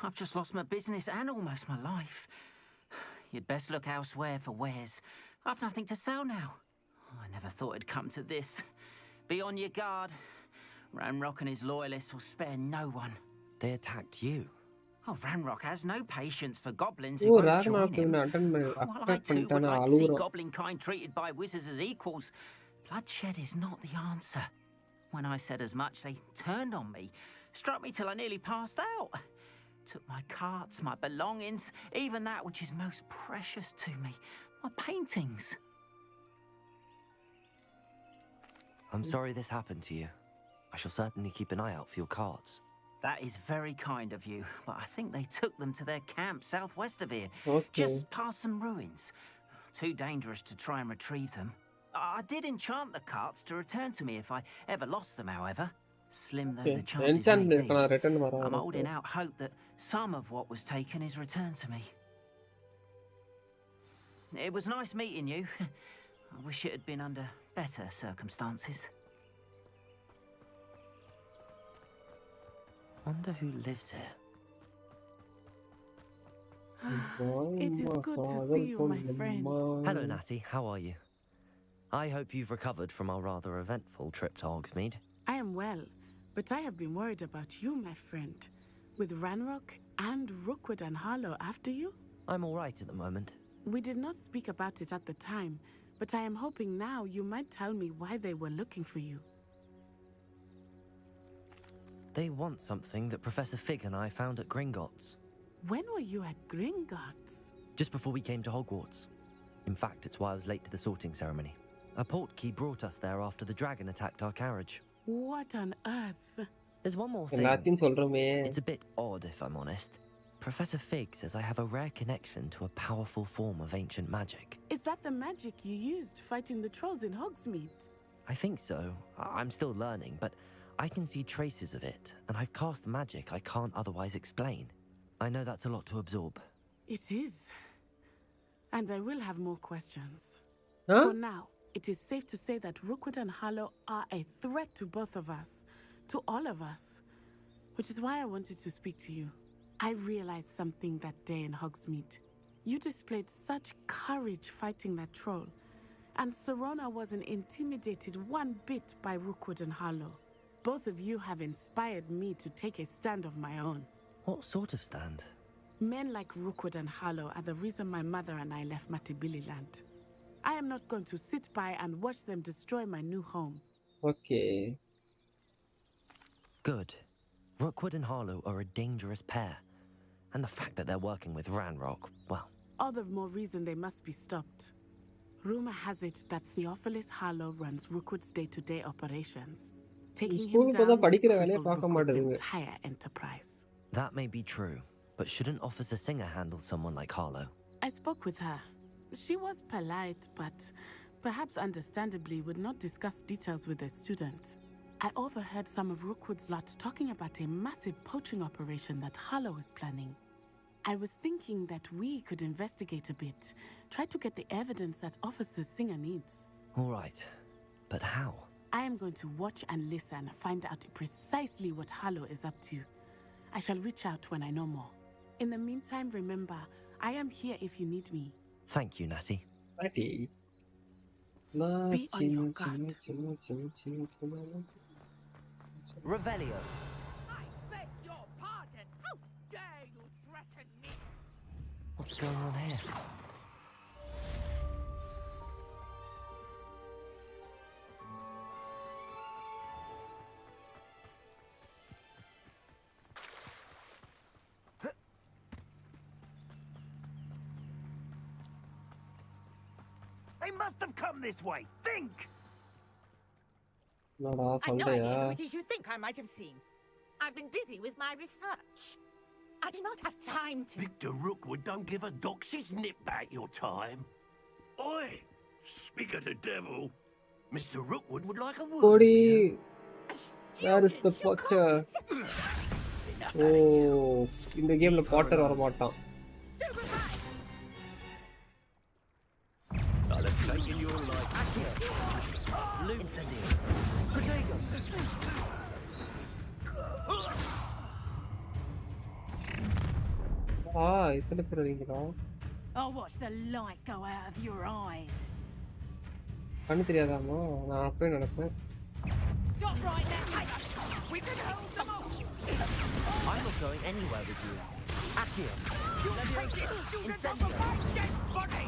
I've just lost my business and almost my life. You'd best look elsewhere for wares. I've nothing to sell now. I never thought it'd come to this. Be on your guard. Ranrock and his loyalists will spare no one. They attacked you? Oh, Ranrock has no patience for goblins who won't join him. While I too would like to see goblin kind treated by wizards as equals, bloodshed is not the answer. When I said as much, they turned on me, struck me till I nearly passed out. Took my carts, my belongings, even that which is most precious to me, my paintings. I'm sorry this happened to you. I shall certainly keep an eye out for your carts. That is very kind of you, but I think they took them to their camp southwest of here, Okay. just past some ruins. Too dangerous to try and retrieve them. I did enchant the carts to return to me if I ever lost them, however. Slim though the chances may be, I'm holding out hope that some of what was taken is returned to me. It was nice meeting you. I wish it had been under better circumstances. Wonder who lives here. It is good to see you, my friend. Hello, Natty. How are you? I hope you've recovered from our rather eventful trip to Hogsmeade. I am well, but I have been worried about you, my friend. With Ranrock and Rookwood and Harlow after you? I'm all right at the moment. We did not speak about it at the time, but I am hoping now you might tell me why they were looking for you. They want something that Professor Fig and I found at Gringotts. When were you at Gringotts? Just before we came to Hogwarts. In fact, it's why I was late to the sorting ceremony. A portkey brought us there after the dragon attacked our carriage. What on earth? There's one more thing. It's a bit odd, if I'm honest. Professor Fig says I have a rare connection to a powerful form of ancient magic. Is that the magic you used fighting the trolls in Hogsmeade? I think so. I'm still learning, but I can see traces of it, and I've cast magic I can't otherwise explain. I know that's a lot to absorb. It is. And I will have more questions. Huh? For now, it is safe to say that Rookwood and Harlow are a threat to both of us, to all of us. Which is why I wanted to speak to you. I realized something that day in Hogsmeade. You displayed such courage fighting that troll, and Serona wasn't intimidated one bit by Rookwood and Harlow. Both of you have inspired me to take a stand of my own. What sort of stand? Men like Rookwood and Harlow are the reason my mother and I left Matabililand. I am not going to sit by and watch them destroy my new home. Okay. Good. Rookwood and Harlow are a dangerous pair. And the fact that they're working with Ranrock, well... All the more reason they must be stopped. Rumor has it that Theophilus Harlow runs Rookwood's day-to-day operations. Taking him down will cripple Rookwood's entire enterprise. That may be true, but shouldn't Officer Singer handle someone like Harlow? I spoke with her. She was polite, but perhaps understandably would not discuss details with a student. I overheard some of Rookwood's lot talking about a massive poaching operation that Harlow is planning. I was thinking that we could investigate a bit, try to get the evidence that Officer Singer needs. All right, but how? I am going to watch and listen, find out precisely what Harlow is up to. I shall reach out when I know more. In the meantime, remember, I am here if you need me. Thank you, Natty. Natty. Be on your guard. Revelio. What's going on here? They must have come this way. Think! I've no idea who it is you think I might have seen. I've been busy with my research. I do not have time to... Victor Rookwood don't give a doxy's nip back your time. Oi! Speak of the devil. Mr. Rookwood would like a word with you. Where is the Potter? Oh, in the game, the Potter or Mata. I'll have taken your life. Incendio. Ah, itne per ringra. I'll watch the light go out of your eyes. Kannu theriyadama na appo nenachchen. Stop right there. We can hold them off. I'm not going anywhere with you. Accio. Incendio. Dead body.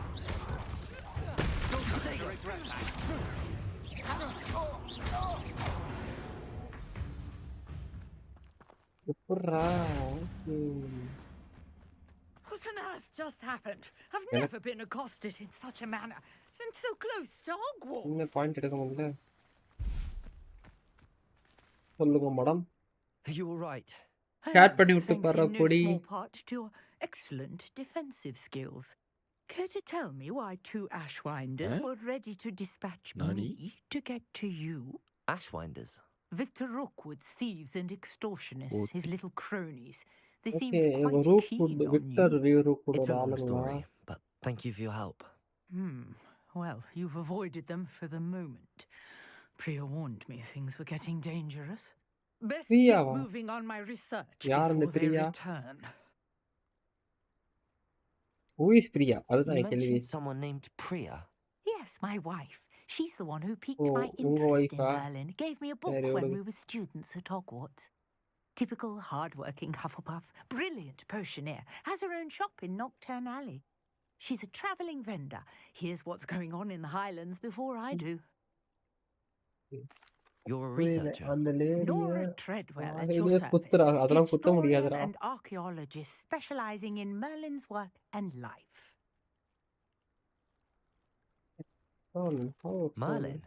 What on earth just happened? I've never been accosted in such a manner. And so close to Hogwarts. Inne point edukka mudilla. Solluga madam. You were right. Cat paddi vittu Thanks parra in no kodi. small part to your excellent defensive skills. Care to tell me why 2 Ashwinders were ready to dispatch me to get to you? Ashwinders? Victor Rookwood's thieves and extortionists, his little cronies. They seemed Okay, quite keen on Victor you. Rookwood It's a long alanga. story, but thank you for your help. Well, you've avoided them for the moment. Priya warned me things were getting dangerous. Best get moving on my research before they return. Who is Priya? You mentioned someone named Priya. Yes, my wife. She's the one who piqued my interest in Merlin. Gave me a book when we were students at Hogwarts. Typical hard-working Hufflepuff, brilliant potioneer, has her own shop in Nocturne Alley. She's a travelling vendor. Here's what's going on in the Highlands before I do. You're a researcher. Nora Treadwell at your service. Historian and archaeologist specialising in Merlin's work and life. Merlin?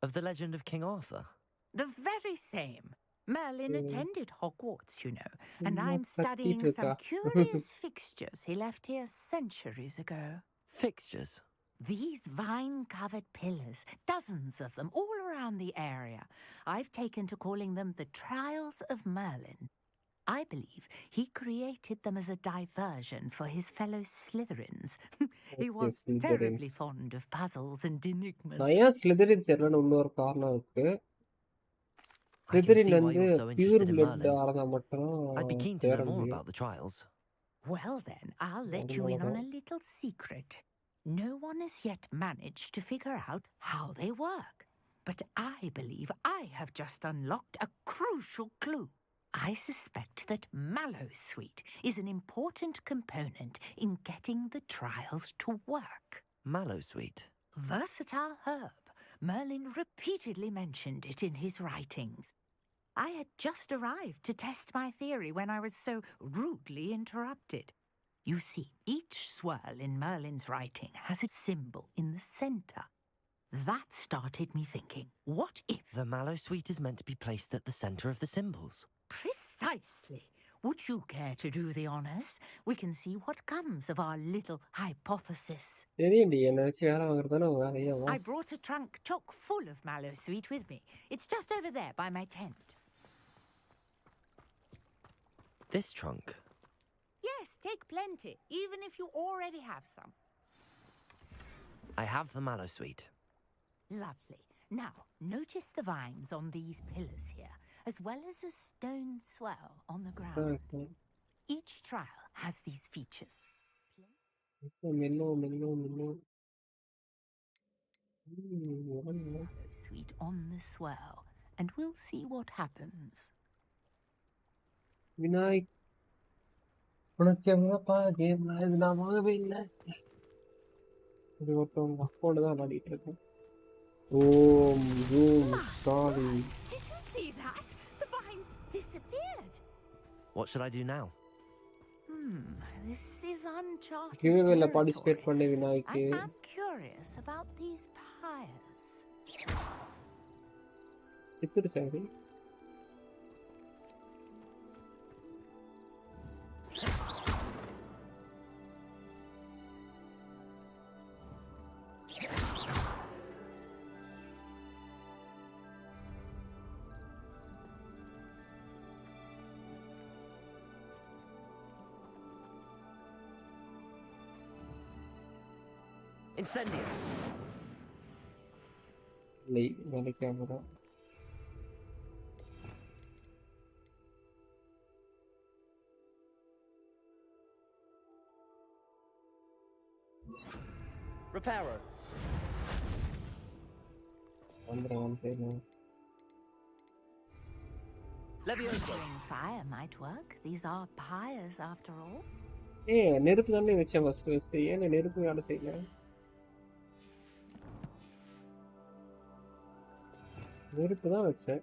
Of the legend of King Arthur? The very same. Merlin attended Hogwarts, you know, and I'm studying some curious fixtures he left here centuries ago. Fixtures? These vine-covered pillars, dozens of them, all around the area. I've taken to calling them the Trials of Merlin. I believe he created them as a diversion for his fellow Slytherins. He was terribly fond of puzzles and enigmas. நான் ஏன் Slytherins எல்லாம் இன்னொரு காரணம் இருக்கு. Slytherin வந்து pure blood ஆறதா மட்டும் I'd be keen to know more about the trials. Well then, I'll let you in on a little secret. No one has yet managed to figure out how they work. But I believe I have just unlocked a crucial clue. I suspect that Mallowsweet is an important component in getting the trials to work. Mallowsweet? Versatile herb. Merlin repeatedly mentioned it in his writings. I had just arrived to test my theory when I was so rudely interrupted. You see, each swirl in Merlin's writing has a symbol in the centre. That started me thinking, what if... The Mallowsweet is meant to be placed at the centre of the symbols. Precisely. Would you care to do the honours? We can see what comes of our little hypothesis. I brought a trunk chock full of Mallowsweet with me. It's just over there by my tent. This trunk? Yes, take plenty, even if you already have some. I have the Mallowsweet. Lovely. Now, notice the vines on these pillars here, as well as a stone swell on the ground. Each trial has these features. Mallowsweet on the swell, and we'll see what happens. Vinayak உனக்கு எவ்வளோப்பா game இது நான் வாங்கவே இல்லை. இது ஒருத்தவங்க account தான் விளையாடிட்டு இருக்கேன். ஓம் room sorry. Did you see that? The vines disappeared. What should I do now? This is uncharted கிவ்அவேல territory. Participate பண்ண வினாய்க்கு I'm curious about these pyres. எப்படி சாரி? Incendio. இல்லை வேலை கேமரா. Reparo. வந்துடுறேன். Levioso. Fire might work. These are pyres after all. நெருப்பு தானே வச்சேன் first. ஏன் நெருப்பு வேலை செய்யல? நெருப்பு தான் வச்சேன்.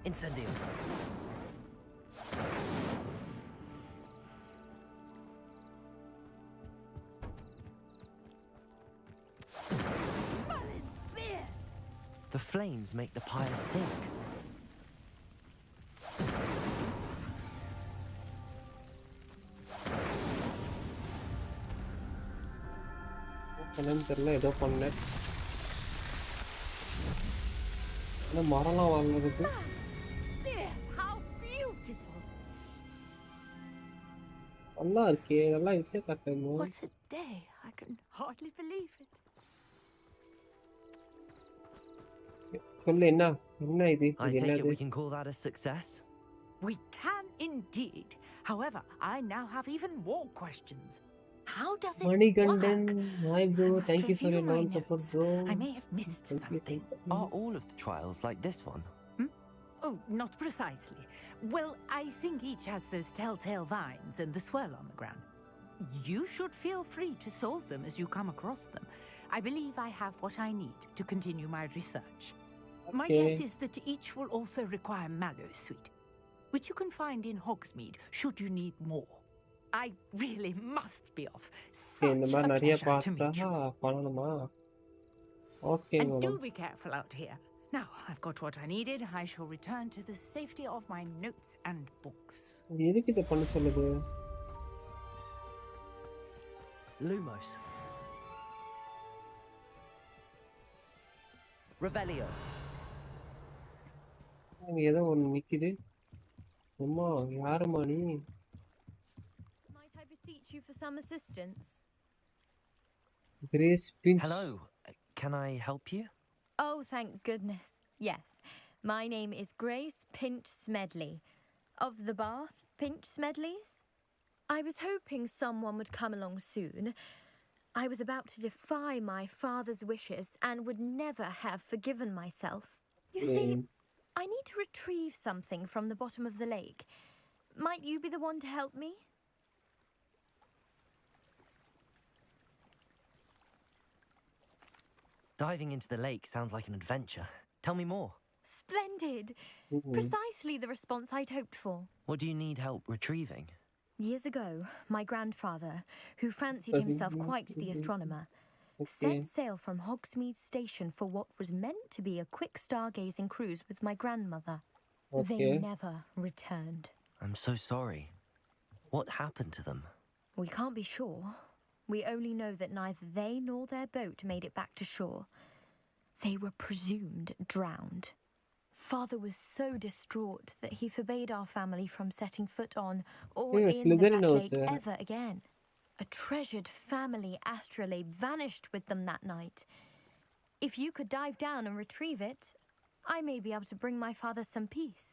Incendio. The flames make the pyre sink. என்னன்னு தெரியல, ஏதோ பண்ணேன். ஆனால் மரம்லாம் வாங்குறதுக்கு நல்லா இருக்கே, நல்லா இருக்கே கட்டணும். What a day! I can hardly believe it. சொல்லு என்ன இது? I take it we can call that a success. We can indeed. However, I now have even more questions. How does it Manigandan, work? hi bro, I must thank you for review your my non-support notes. bro. I may have missed something. Are all of the trials like this one? Oh, not precisely. Well, I think each has those telltale vines and the swirl on the ground. You should feel free to solve them as you come across them. I believe I have what I need to continue my research. My guess is that each will also require mallow sweet, which you can find in Hogsmeade should you need more. I really must be off. Such இந்த a மாதிரி நிறைய pleasure to meet பார்த்தா you. பண்ணணுமா? Okay And do madam. be careful out here. Now, I've got what I needed. I shall return to the safety of my notes and books. எதுக்கு இதை பண்ண சொல்லுது? Lumos. Revelio. அங்க ஏதோ ஒன்று நிக்குது. அம்மா யாரும்மா நீ? Might I beseech you for some assistance? Grace Finch. Hello. Can I help you? Oh, thank goodness. Yes. My name is Grace Pinch Smedley. Of the Bath Pinch Smedleys? I was hoping someone would come along soon. I was about to defy my father's wishes and would never have forgiven myself. You see, I need to retrieve something from the bottom of the lake. Might you be the one to help me? Diving into the lake sounds like an adventure. Tell me more. Splendid! Precisely the response I'd hoped for. What do you need help retrieving? Years ago, my grandfather, who fancied himself quite the astronomer, set sail from Hogsmeade Station for what was meant to be a quick stargazing cruise with my grandmother. They never returned. I'm so sorry. What happened to them? We can't be sure. We only know that neither they nor their boat made it back to shore. They were presumed drowned. Father was so distraught that he forbade our family from setting foot on or in the Black Lake ever again. A treasured family astrolabe vanished with them that night. If you could dive down and retrieve it, I may be able to bring my father some peace.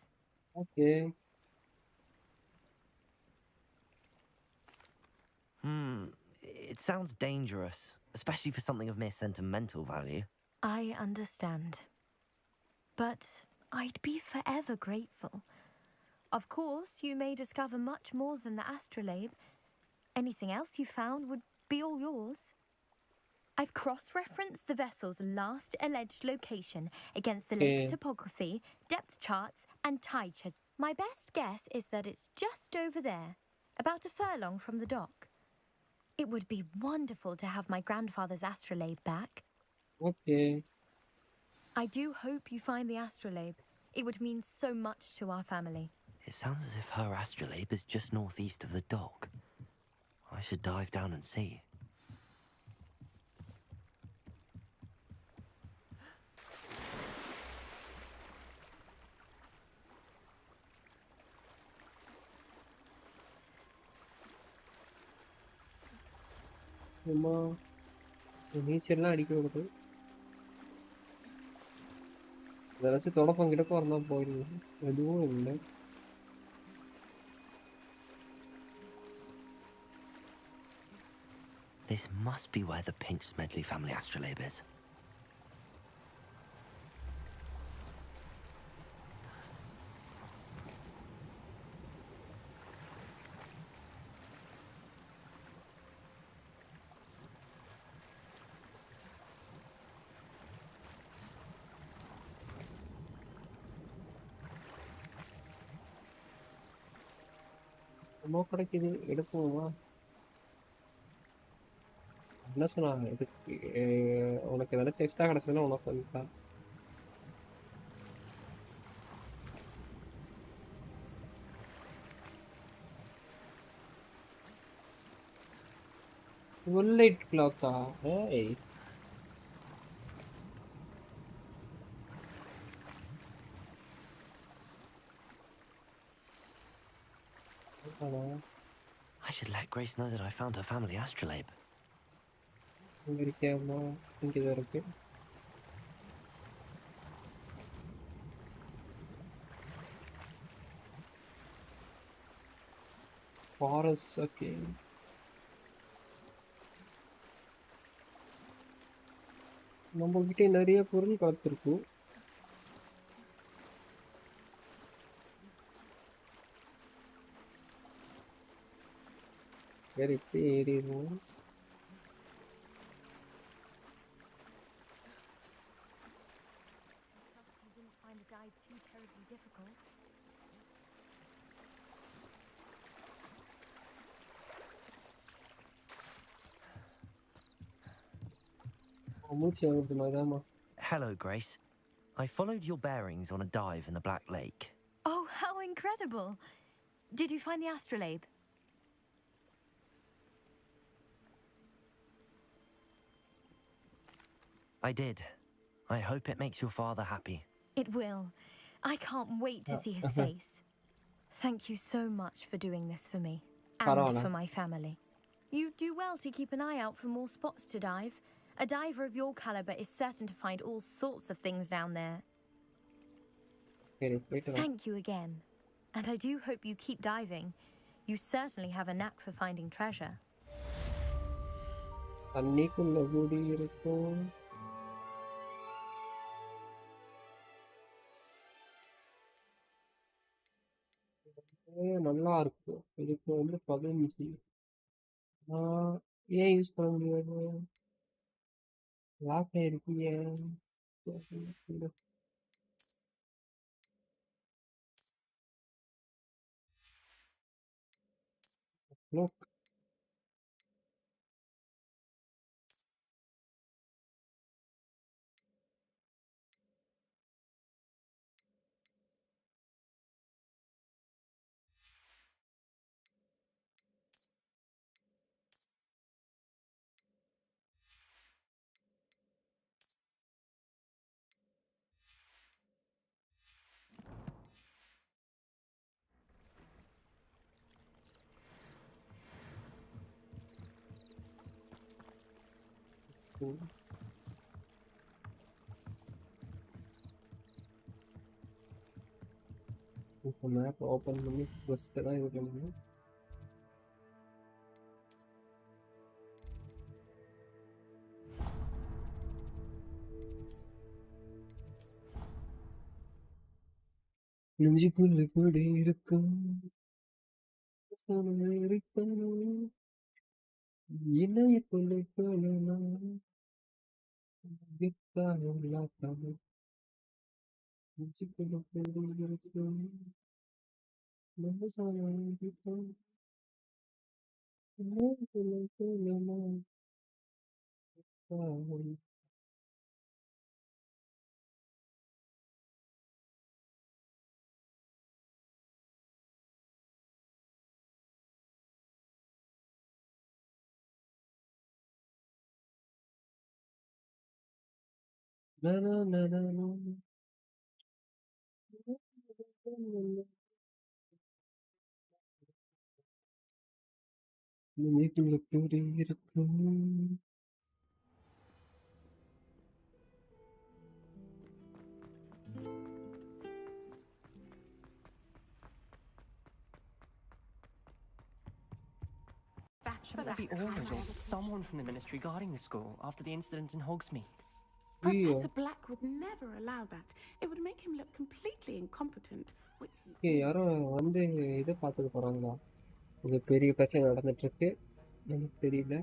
Okay. It sounds dangerous, especially for something of mere sentimental value. I understand. But I'd be forever grateful. Of course, you may discover much more than the astrolabe. Anything else you found would be all yours. I've cross-referenced the vessel's last alleged location against the lake's topography, depth charts, and tide schedule. My best guess is that it's just over there, about a furlong from the dock. It would be wonderful to have my grandfather's astrolabe back. Okay. I do hope you find the astrolabe. It would mean so much to our family. It sounds as if her astrolabe is just northeast of the dock. I should dive down and see. அம்மா நீச்சல்லாம் அடிக்க விடுது. ஏதாச்சும் தொடப்பம் கிடப்போ இருந்தால் போயிடுங்க. எதுவும் இல்லை. This must be where the Pinch Smedley family astrolabe is. ரொம்ப கிடைக்குது, எடுப்போமா? என்ன சொன்னாங்க இதுக்கு? உனக்கு ஏதாச்சும் எக்ஸ்ட்ரா கிடச்சதுன்னா உனக்கு வந்துட்டா. புல்லட் கிளாக்கா? ஏய் I should let Grace know that I found her family astrolabe. இங்கே இருக்கியாம்மா? இங்கே தான் இருக்கு. ஃபாரஸ்ட். ஓகே. நம்மகிட்ட நிறைய பொருள் காத்திருக்கும். வேறு இப்படி ஏறிடுவோம். Hello, Grace. I followed your bearings on a dive in the Black Lake. Oh, how incredible! Did you find the astrolabe? I did. I hope it makes your father happy. It will. I can't wait to see his face. Thank you so much for doing this for me and for my family. You do well to keep an eye out for more spots to dive. A diver of your caliber is certain to find all sorts of things down there. Thank you again. And I do hope you keep diving. You certainly have a knack for finding treasure. நல்லா இருக்கு. இதுக்கு வந்து 15. ஏன் use பண்ண முடியாது? Lock ஆயிருக்கு ஏன்? Look. இப்போ மேப் ஓப்பன் பண்ணி ஃபஸ்ட்டு தான் இது பண்ணணும். நெஞ்சுக்குள்ள கூட இருக்கும் இருக்கும் இணையக்குள்ள போகலாம் வித்தாகலாம் நெஞ்சுக்குள்ள கூட இருக்கும் மனசாலம் இணையக்குள்ள போகலாம் na na na na na இணையக்குள்ள கூட இருக்கும் Shouldn't it be Aurors or someone from the ministry guarding the school after the incident in Hogsmeade? Professor Black would never allow that. It would make him look completely incompetent. யாரோ வந்து இதை பார்த்துக்க போறாங்களா? இது பெரிய பிரச்சனை நடந்துட்டு இருக்கு. எனக்கு தெரியல.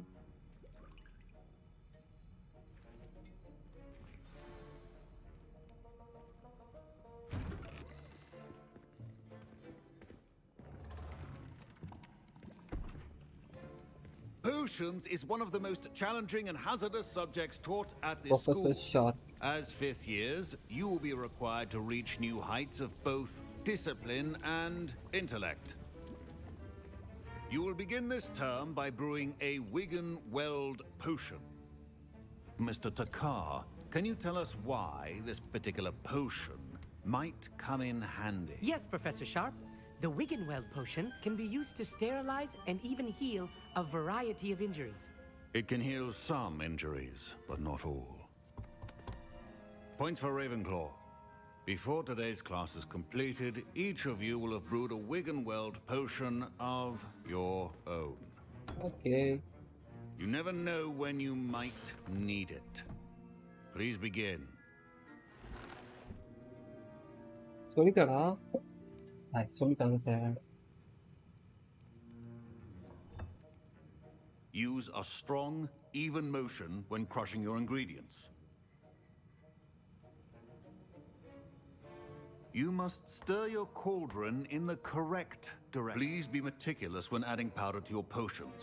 Potions is one of the most challenging and hazardous subjects taught at this Professor school. Sharp. As fifth years, you will be required to reach new heights of both discipline and intellect. You will begin this term by brewing a Wigan Weld potion. Mr. Takar, can you tell us why this particular potion might come in handy? Yes, Professor Sharp. The Wiggenweld potion can be used to sterilize and even heal a variety of injuries. It can heal some injuries, but not all. Points for Ravenclaw. Before today's class is completed, each of you will have brewed a Wiggenweld potion of your own. Okay. You never know when you might need it. Please begin. சொல்லிட்டாடா. சொல்லிட்டாங்க sir. Use a strong, even motion when crushing your ingredients. You must stir your cauldron in the correct direction. Please be meticulous when adding powder to your potions.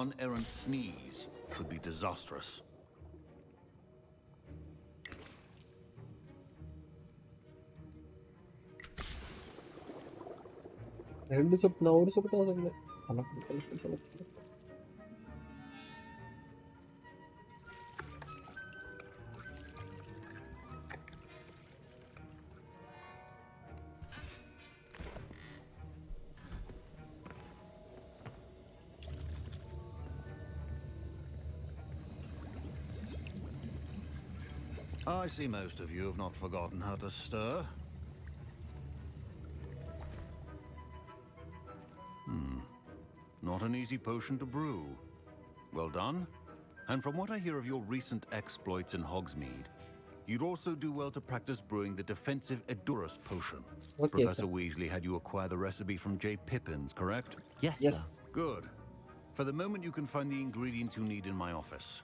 One errant sneeze could be disastrous. ரெண்டு சொப்பு நான் ஒரு சொப்பு தான் சொன்னேன். I see most of you have not forgotten how to stir. Not an easy potion to brew. Well done. And from what I hear of your recent exploits in Hogsmeade, you'd also do well to practice brewing the defensive Edurus potion. Okay, Professor sir. Weasley had you acquire the recipe from J. Pippin's, correct? Yes, Yes. sir. Good. For the moment, you can find the ingredients you need in my office.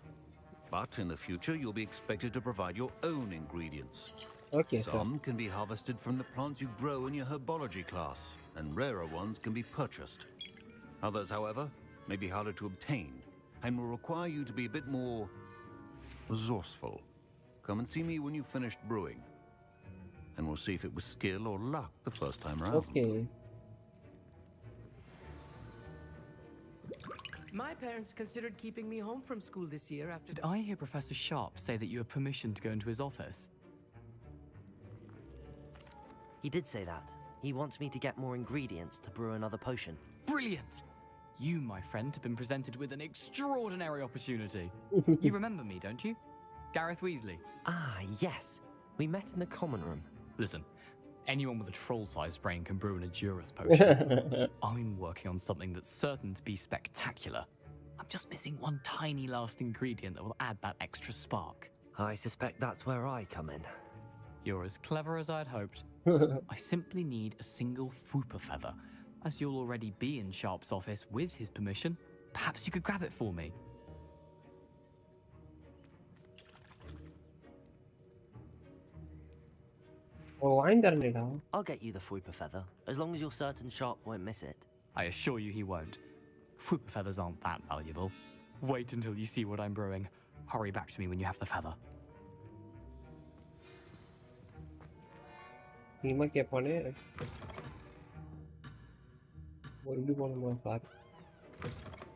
But in the future, you'll be expected to provide your own ingredients. Okay, sir. Some can be harvested from the plants you grow in your herbology class, and rarer ones can be purchased. Others, however, may be harder to obtain, and will require you to be a bit more resourceful. Come and see me when you've finished brewing, and we'll see if it was skill or luck the first time round. Okay. My parents considered keeping me home from school this year after... Did I hear Professor Sharp say that you have permission to go into his office? He did say that. He wants me to get more ingredients to brew another potion. Brilliant! You, my friend, have been presented with an extraordinary opportunity. You remember me, don't you? Gareth Weasley. Ah, yes. We met in the common room. Listen, anyone with a troll-sized brain can brew an Edurus potion. I'm working on something that's certain to be spectacular. I'm just missing one tiny last ingredient that will add that extra spark. I suspect that's where I come in. You're as clever as I'd hoped. I simply need a single Fwooper feather. As you'll already be in Sharp's office with his permission, perhaps you could grab it for me. I'll get you the Fwooper feather, as long as you're certain Sharp won't miss it. I assure you he won't. Fwooper feathers aren't that valuable. Wait until you see what I'm brewing. Hurry back to me when you have the feather.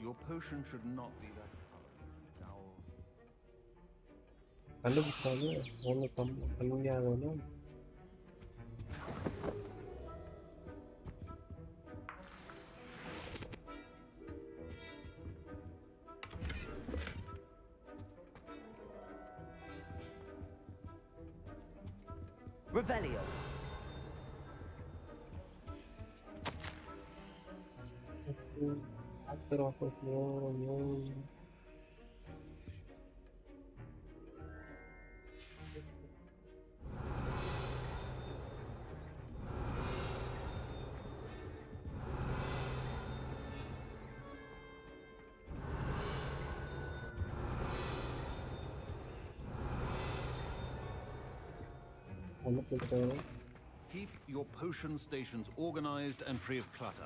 Your potion should not be that colored. Revelio. Keep your potion stations organized and free of clutter.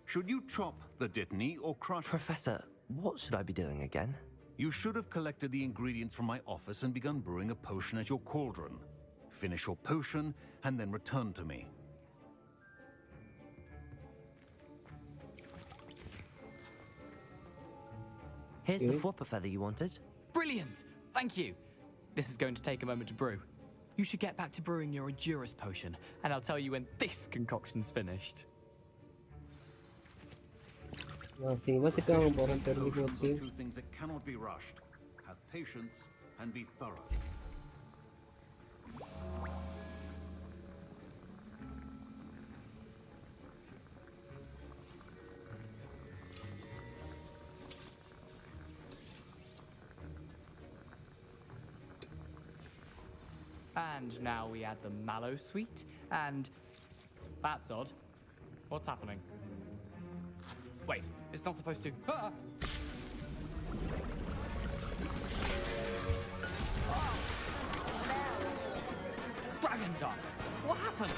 Should you chop the Dittany or crush... Professor, what should I be doing again? You should have collected the ingredients from my office and begun brewing a potion at your cauldron. Finish your potion and then return to me. Here's the Fwooper feather you wanted. Brilliant! Thank you! This is going to take a moment to brew. You should get back to brewing your Endurus potion, and I'll tell you when this concoction's finished. Potions are two things that cannot be rushed. Have patience and be thorough. And now we add the mallow sweet, and... That's odd. What's happening? Wait, it's not supposed to... Ah! Dragon Dog! What happened?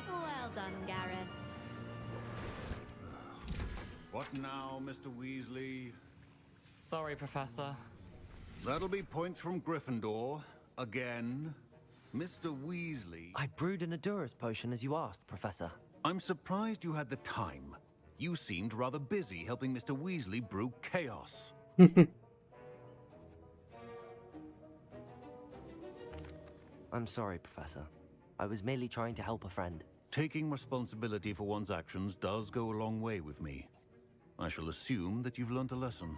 Well done, Gareth. What now, Mr. Weasley? Sorry, Professor. That'll be points from Gryffindor. Again. Mr. Weasley... I brewed an Endurus potion as you asked, Professor. I'm surprised you had the time. You seemed rather busy helping Mr. Weasley brew chaos. I'm sorry, Professor. I was merely trying to help a friend. Taking responsibility for one's actions does go a long way with me. I shall assume that you've learnt a lesson.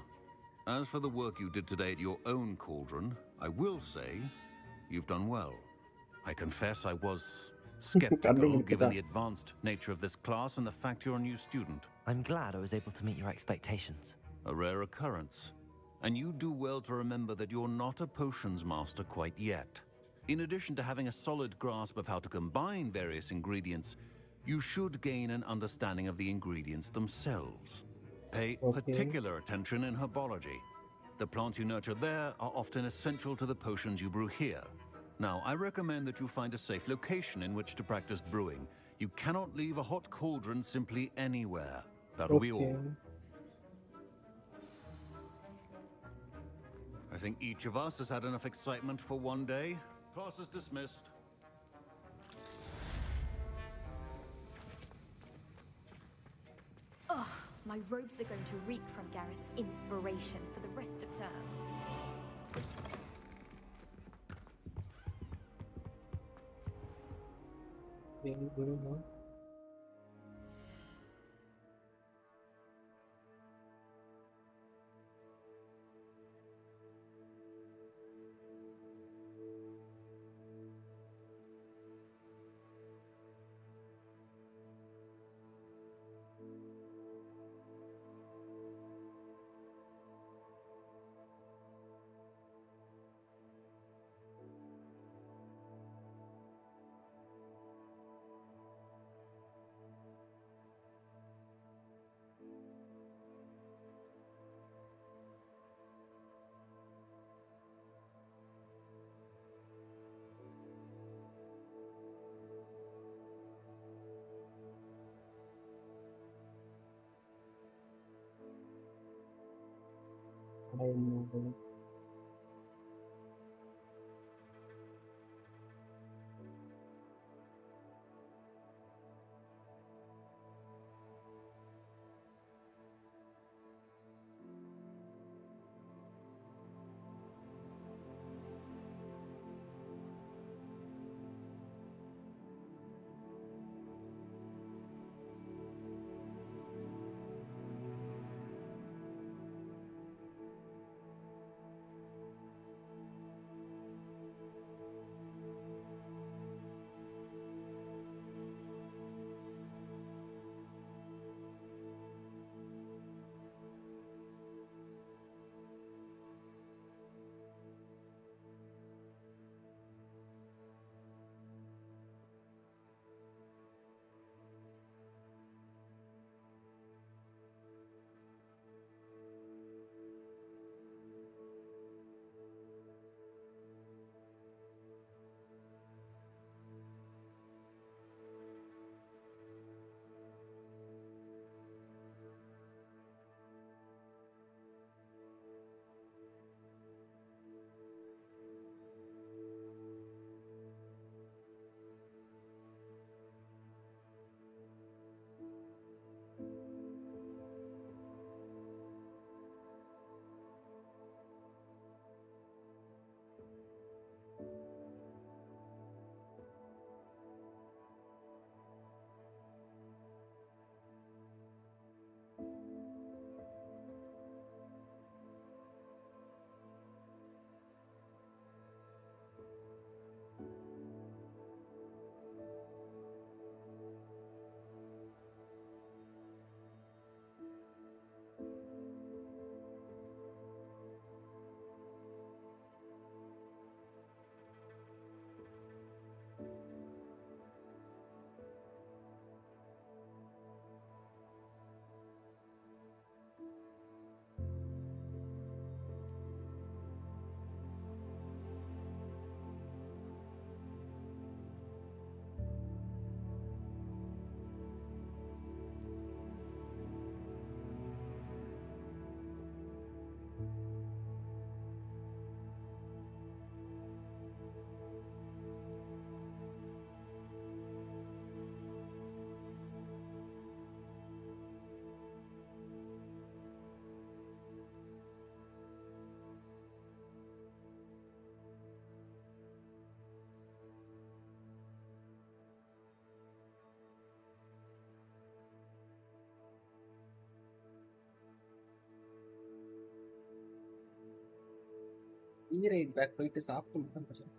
As for the work you did today at your own cauldron, I will say you've done well. I confess I was skeptical given the advanced nature of this class and the fact you're a new student. I'm glad I was able to meet your expectations. A rare occurrence. And you do well to remember that you're not a potions master quite yet. In addition to having a solid grasp of how to combine various ingredients, you should gain an understanding of the ingredients themselves. Pay particular attention in herbology. The plants you nurture there are often essential to the potions you brew here. Now, I recommend that you find a safe location in which to practice brewing. You cannot leave a hot cauldron simply anywhere. That'll be all. I think each of us has had enough excitement for one day. Class is dismissed. Ugh, my robes are going to reek from Gareth's inspiration for the rest of term. ஈரைட் back போயிட்டு சாப்பிட்டு மட்டும் போறேன்.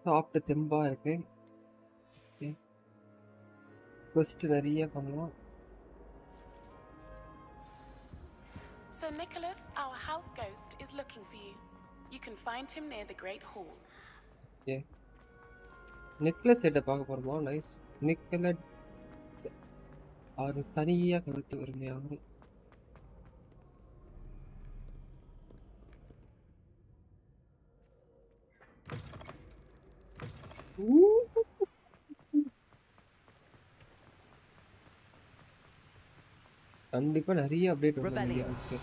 சாப்பிட்டு தெம்பா இருக்கு. First நிறைய பண்ணலாம். Sir Nicholas, our house ghost, is looking for you. You can find him near the Great Hall. Okay. Nicholas கிட்ட பார்க்க போறோமா? நைஸ். நிக்கலஸ் அவர் தனியா கடத்தி வருமையாக. கண்டிப்பா நிறைய அப்டேட் வரும்.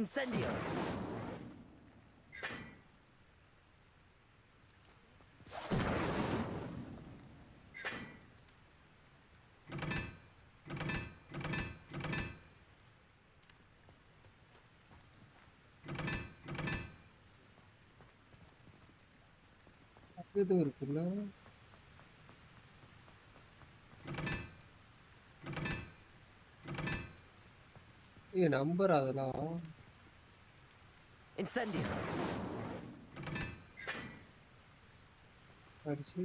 Incendio! இது இருக்குல்ல. நம்பர் அதெல்லாம் Incendio! அடிச்சு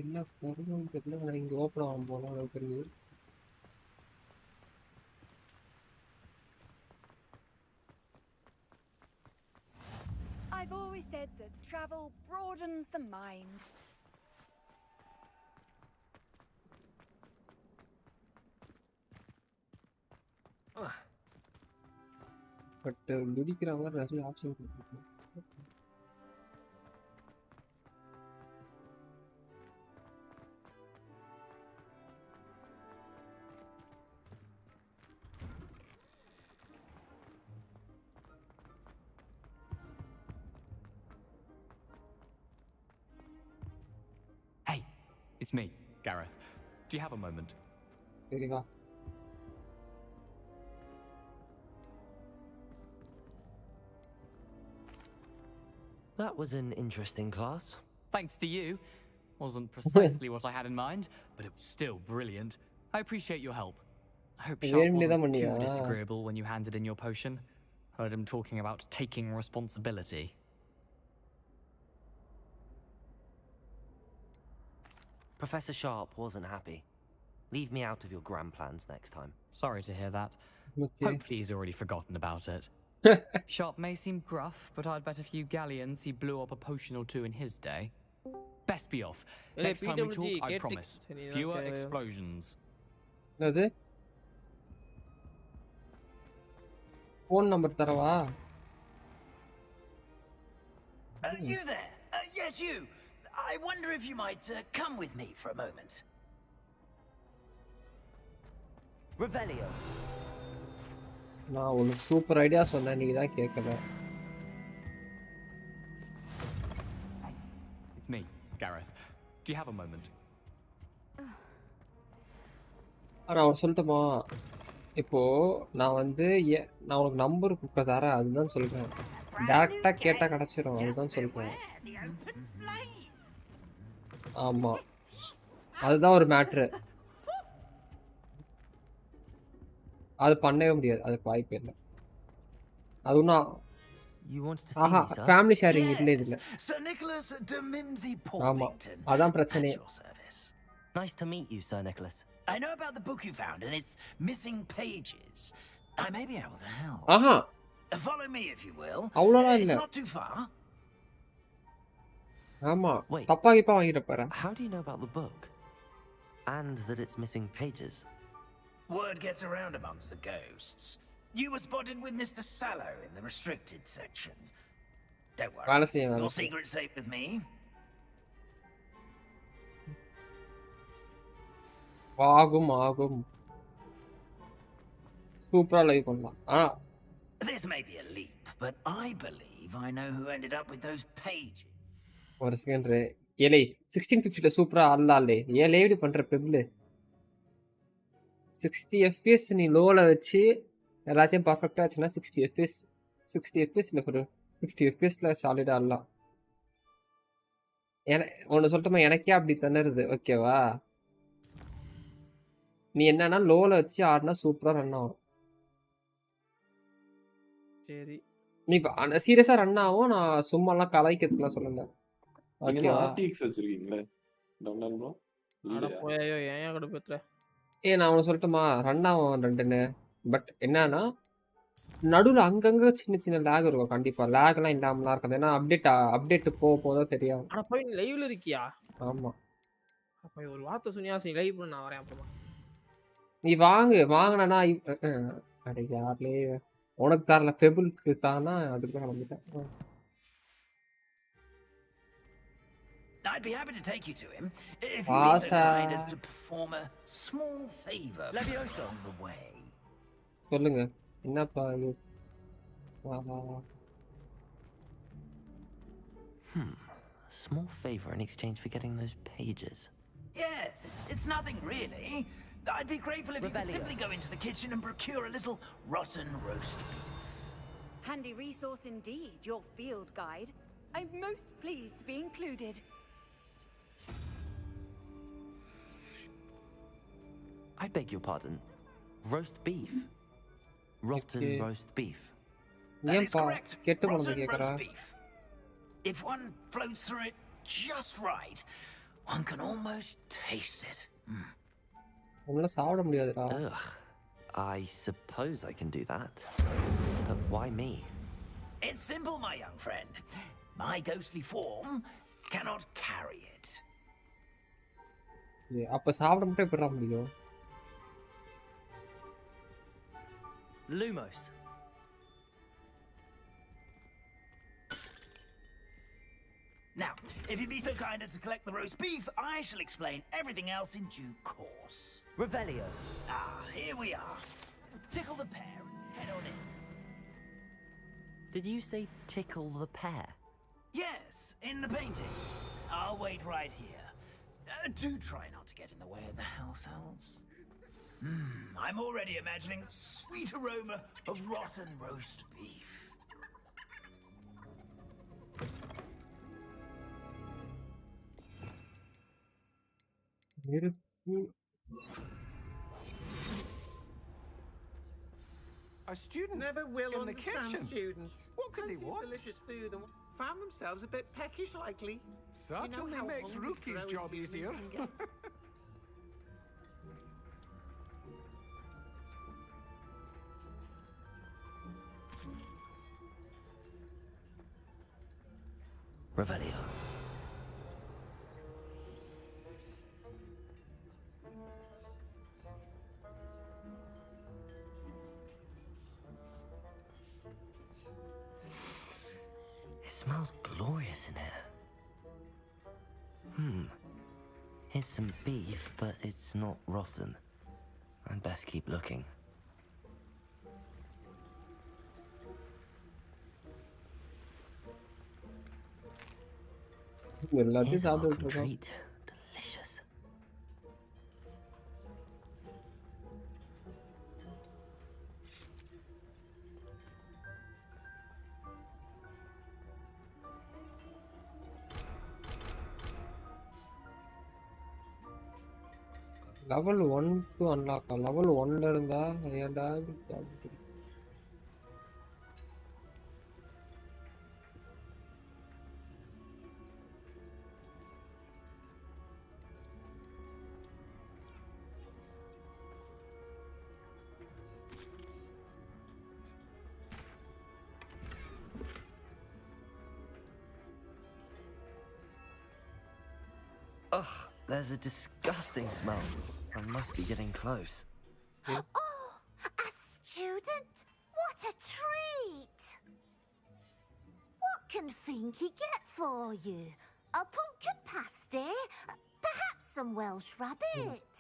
என்ன பொருள் தெரியல. இங்க ஓப்பன் ஆகும் போல அளவுக்கு இருக்குது. I've always said that travel broadens the mind. But குதிக்கிற மாதிரி நிறைய ஆப்ஷன் கொடுத்துருக்கு. Hey, it's me, Gareth. Do you have a moment? சரி வா. That was an interesting class. Thanks to you. Wasn't precisely what I had in mind, but it was still brilliant. I appreciate your help. I hope Sharp wasn't too disagreeable when you handed in your potion. Heard him talking about taking responsibility. Professor Sharp wasn't happy. Leave me out of your grand plans next time. Sorry to hear that. Okay. Hopefully he's already forgotten about it. Sharp may seem gruff, but I'd bet a few galleons he blew up a potion or two in his day. Best be off. Next time we talk, I promise. Fewer explosions. என்னது? Phone number தரவா? You there? Yes, you. I wonder if you might come with me for a moment. Revelio. நான் ஒரு super idea சொன்னேன், நீ தான் கேட்கல. It's me, Gareth. Do you have a moment? நான் சொல்லட்டுமா? இப்போ நான் வந்து நான் உனக்கு நம்பர் கொடுக்க தரேன், அதுதான் சொல்றேன். டேரக்டா கேட்டா கிடைச்சிரும், அதுதான் சொல்றேன். ஆமா, அதுதான் ஒரு மேட்ரு. அது பண்ணவே முடியாது, அதுக்கு வாய்ப்பே இல்லை. அது ஒன்றும் ஆஹா ஃபேமிலி ஷேரிங் இல்லை இதுல. ஆமா, அதான் பிரச்சனை. Nice to meet you, Sir Nicholas. I know about the book you found and its missing pages. I may be able to help. Aha, Follow me if you will. அவ்வளோலாம் It's இல்லை. not too far. ஆமா, தப்பா கிப்பா வாங்கிட்டு போற. How do you know about the book? And that it's missing pages? Word gets around amongst the ghosts. You were spotted with Mr. Sallow in the restricted section. Don't worry. வேலை செய்ய Your secret's safe with me. ஆகும் சூப்பரா live பண்ணலாம். This may be a leap, but I believe I know who ended up with those pages. ஒரு second ஏலே 1650 சூப்பரா ஆடலாம்லே ஏன் live பண்ற பெப்ளு 60 fps நீ லோல வச்சு எல்லாத்தையும் பர்ஃபெக்ட்டா வச்சுனா 60 fps இல்ல ஒரு 50 fpsல சாலிடா ஆடலாம். ஒன்னு சொல்லட்டுமா, எனக்கே அப்படி தந்துருது. ஓகேவா, நீ என்னன்னா லோல வச்சு ஆடினா சூப்பரா ரன் ஆகும். சரி, நீ சீரியஸா ரன் ஆகும். நான் சும்மாலாம் கலாய்க்கிறதுக்குலாம் சொல்லல. ஓகேவா, ஆர்டிஎக்ஸ் வச்சிருக்கீங்களே டவுன்லோட் ப்ரோ. அட போயோ, ஏன் கடுப்பேத்துற? நான் உனக்கு சொல்லட்டுமா, ரன் ஆகும் ரெண்டுன்னு. பட் என்னன்னா நடுவில் அங்கங்க சின்ன சின்ன லேக் இருக்கும். கண்டிப்பா லேக் எல்லாம் இல்லாமலாம் இருக்காது. ஏன்னா அப்டேட் போதான் சரியாகும். அட போய் லைவ்ல இருக்கியா? ஆமா. அப்ப ஒரு வார்த்தை சொன்னியா, சரி லைவ் பண்ண நான் வரேன் அப்புறமா. நீ வாங்கினா அட யார்லே உனக்கு தரல, ஃபெபுலுக்கு தானா, அதுக்கு தான் வந்துட்டேன். I'd be happy to take you to him if you'd be so kind as to perform a small favor along the way. சொல்லுங்க, என்னப்பா இது? A small favor in exchange for getting those pages. Yes, it's nothing really. I'd be grateful if you could simply go into the kitchen and procure a little rotten roast beef. Handy resource indeed, your field guide. I'm most pleased to be included. I beg your pardon. Roast beef. Rotten roast beef. That is correct. Rotten roast beef. If one floats through it just right, one can almost taste it. சாப்பிட முடியாதுடா. I suppose I can do that. But why me? It's simple, my young friend. My ghostly form cannot carry it. அப்ப சாப்பிட மட்டும் எப்படிடா முடியும்? Lumos. Now, if you'd be so kind as to collect the roast beef, I shall explain everything else in due course. Revelio. Here we are. Tickle the pear and head on in. Did you say tickle the pear? Yes, in the painting. I'll wait right here. Do try not to get in the way of the house elves. I'm already imagining the sweet aroma of rotten roast beef. A student never will in the understand kitchen. Students. What can they want? Delicious food and found themselves a bit peckish likely. Certainly makes Rookie's job easier. Revelio. It smells glorious in here. Here's some beef, but it's not rotten. I'd best keep looking. Here's a welcome treat. Delicious. Level 1 to unlock. Level 1 ல இருந்தா ஏன்டா Ugh, there's a disgusting smell. I must be getting close. Oh, a student? What a treat! What can Finky get for you? A pumpkin pasty? Perhaps some Welsh rabbit?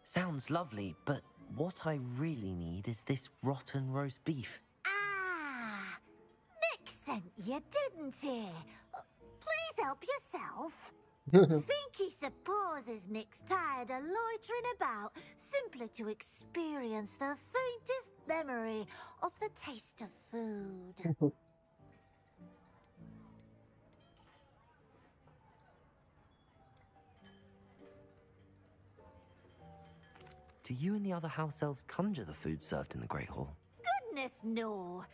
Sounds lovely, but what I really need is this rotten roast beef. Ah, Nick sent you, didn't he? Please help yourself. Finky supposes Nick's tired of loitering about simply to experience the faintest memory of the taste of food. Do you and the other house elves conjure the food served in the Great Hall? Goodness no.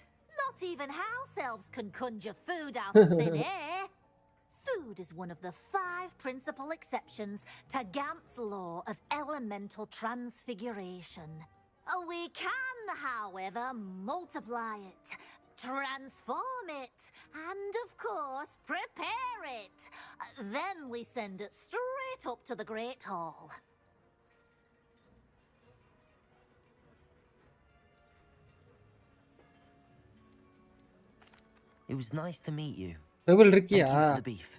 Not even house elves can conjure food out of thin air. Food is one of the 5 principal exceptions to Gamp's law of elemental transfiguration. We can, however, multiply it, transform it, and of course, prepare it. Then we send it straight up to the Great Hall. It was nice to meet you. Level Thank இருக்கியா? you for the beef.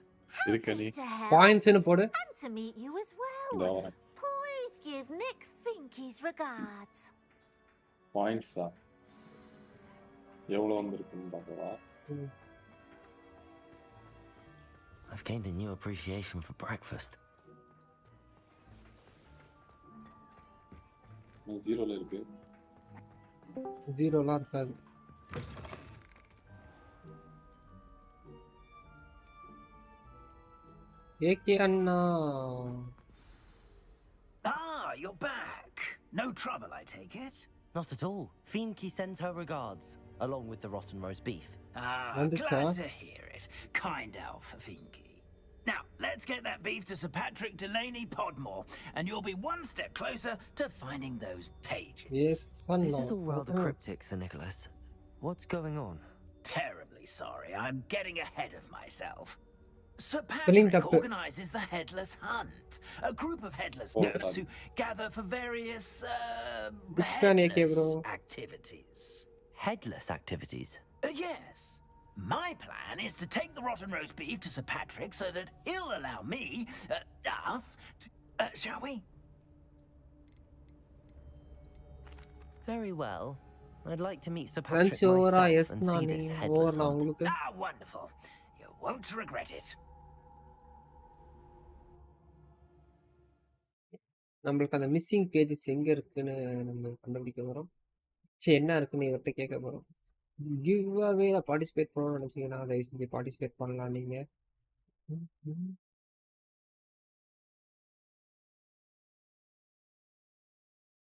இருக்கடி. To help Points னு போடு. and to meet you as இதோ well. வரேன். Please give Nick Finky's regards. பாயிண்ட்ஸா எவ்வளோ வந்திருக்குன்னு பார்க்கவா? I've gained a new appreciation for breakfast. ஜீரோல இருக்கு. ஜீரோலாம் இருக்காது. AK Anna. Ah, you're back. No trouble, I take it? Not at all. Finky sends her regards, along with the rotten roast beef. Ah, Wondercha. glad to hear it. Kind elf for Finky. Now, let's get that beef to Sir Patrick Delaney Podmore, and you'll be one step closer to finding those pages. Yes, Anna. This is all rather cryptic, Sir Nicholas. What's going on? Terribly sorry, I'm getting ahead of myself. Sir Spelling Patrick tap. organises the Headless Hunt, a group of headless Oh, ghosts son. who gather for various, Which one, AK, headless bro? activities. Headless activities? Yes. My plan is to take the rotten roast beef to Sir Patrick so that he'll allow me, us, to, shall we? Very well. I'd like to meet Sir Patrick Lunch over, myself yes, and see Nani. this Over headless நான் hunt. உங்களுக்கு. Ah, wonderful. You won't regret it. நம்மளுக்கு அந்த missing pages எங்க இருக்குன்னு நம்ம கண்டுபிடிக்க போறோம். சரி, என்ன இருக்குன்னு இவர்கிட்ட கேட்க போறோம். கிவ் அவேல பார்ட்டிசிபேட் பண்ணணும்னு நினைச்சீங்கன்னா தயவு செஞ்சு பார்ட்டிசிபேட் பண்ணலாம் நீங்க.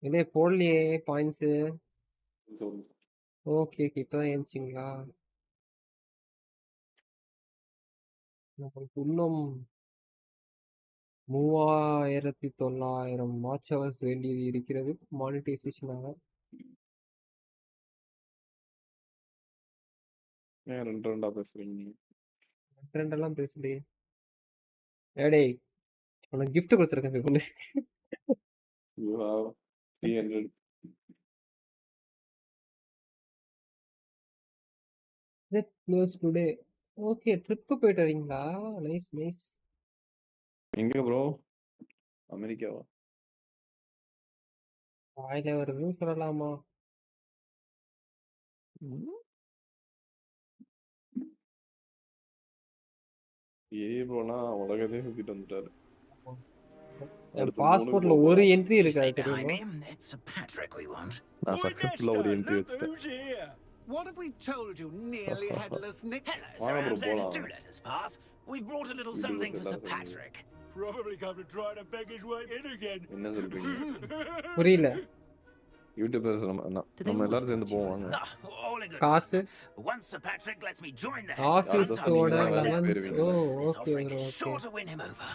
இதே போடலையே பாயிண்ட்ஸ். ஓகே ஓகே, இப்பதான் ஏஞ்சிங்களா? நம்மளுக்கு இன்னும் 3900 வாட்ச் ஹவர்ஸ் வேண்டியது இருக்கிறது மானிட்டைசேஷன் ஆக. ஏன் ரெண்டு ரெண்டா பேசுறீங்க நீங்க? ரெண்டெல்லாம் பேசலையே. டேய், உனக்கு gift கொடுத்துருக்கேன் கொண்டு. You have 300. Let's close today. Okay, trip போயிட்டு வரீங்களா? Nice nice. எங்க ப்ரோ? அமெரிக்காவா? வாயில வருதுன்னு சொல்லலாமா? ப்ரோனா உலகத்தையும் சுத்திட்டு வந்துட்டாரு. என் அடுத்து பாஸ்போர்ட்ல மூணு ஒரு போகலாம். என்ட்ரி Stay இருக்காது behind தெரியுமா? him. It's Sir Patrick we want. நான் சக்சஸ்ஃபுல்லா ஒரு என்ட்ரி வச்சுட்டேன். What have we told you, nearly headless Nick? Hello, Sir Wow, bro, Ramsay. bola. Do let us pass. We've brought a little We do something let for Sir us in. Patrick. Probably come to try to beg his way in again. என்ன சொல்றீங்க? புரியல. YouTubers நம்ம எல்லாரும் சேர்ந்து போவாங்க. Ah, all in good காசு fun. Once Sir Patrick lets me join the ஆஃபீஸோட நீங்க தான் லெவன்த். பேருவீங்க. Oh This okay offering bro is okay. sure to win him over.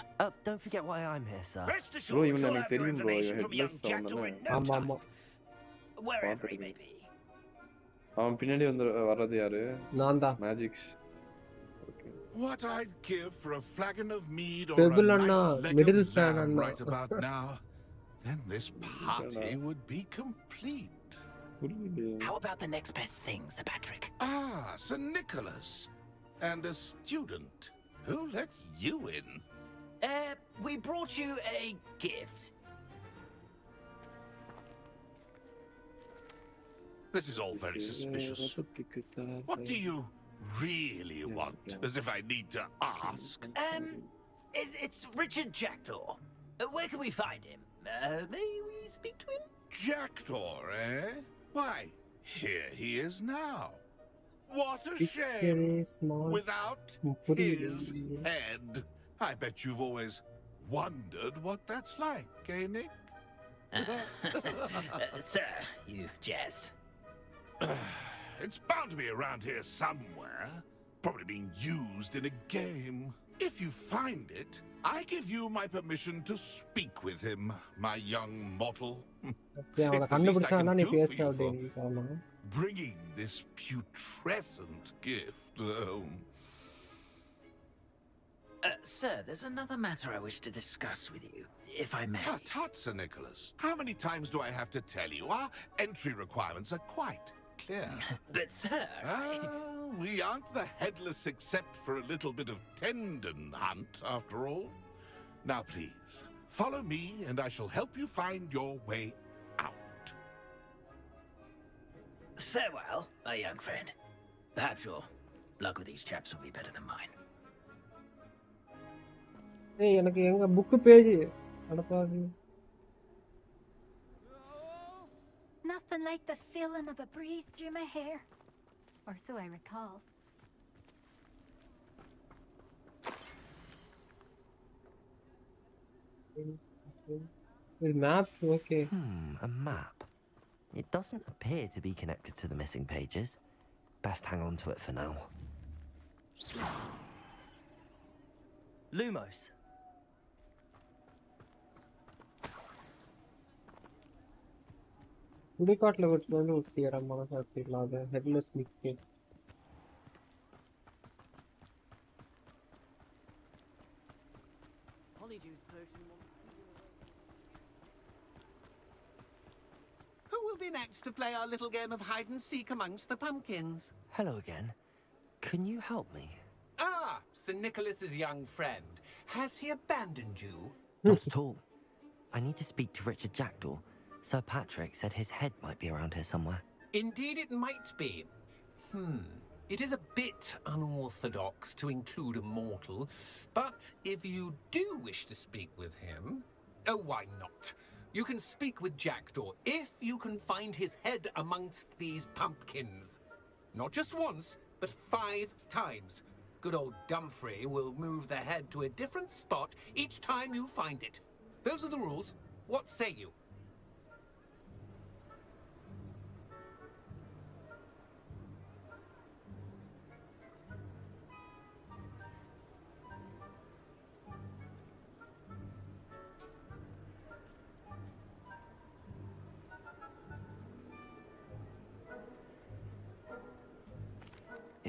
Don't forget why I'm here, sir. Rest bro assured, இவன் you'll எனக்கு have your தெரியும் bro. information from young headless Jackdaw அவன் in no ஆமா time, ஆமா. wherever he may be. அவன் பின்னாடி வந்து வர்றது யாரு? நான் தான். Magics. What I'd give for a flagon of mead or Pebble a Anna, nice leg middle of fan lamb Anna. right about now, then this party would be complete. How about the next best thing, Sir Patrick? Ah, Sir Nicholas. And a student. Who let you in? We brought you a gift. This is all very suspicious. What do you really want? As if I need to ask. It's Richard Jackdaw. Where can we find him? May we speak to him? Jackdaw, eh? Why, here he is now. What a shame! Without his head. I bet you've always wondered what that's like, eh, Nick? Sir, you jest. It's bound to be around here somewhere. Probably being used in a game. If you find it, I give you my permission to speak with him, my young mortal. It's the least I can do for you for bringing this putrescent gift home. Sir, there's another matter I wish to discuss with you, if I may. Tut, tut, Sir Nicholas. How many times do I have to tell you? Our entry requirements are quite clear. But, sir... we aren't the headless except for a little bit of tendon hunt, after all. Now, please, follow me and I shall help you find your way out. Farewell, my young friend. Perhaps your luck with these chaps will be better than mine. Hey, எனக்கு எங்க book page அடப்பாவி. Nothing like the feeling of a breeze through my hair, or so I recall. With map, okay. A map. It doesn't appear to be connected to the missing pages. Best hang on to it for now. Lumos. குடிக்காட்டுல வந்து ஊத்தியற மனசாட்சிக்கலாம் அது headless நிக்கு. Who will be next to play our little game of hide and seek amongst the pumpkins? Hello again. Can you help me? Ah, Sir Nicholas's young friend. Has he abandoned you? Not at all. I need to speak to Richard Jackdaw. Sir Patrick said his head might be around here somewhere. Indeed it might be. It is a bit unorthodox to include a mortal, but if you do wish to speak with him, oh, why not? You can speak with Jackdaw if you can find his head amongst these pumpkins. Not just once, but 5 times. Good old Dumfrey will move the head to a different spot each time you find it. Those are the rules. What say you?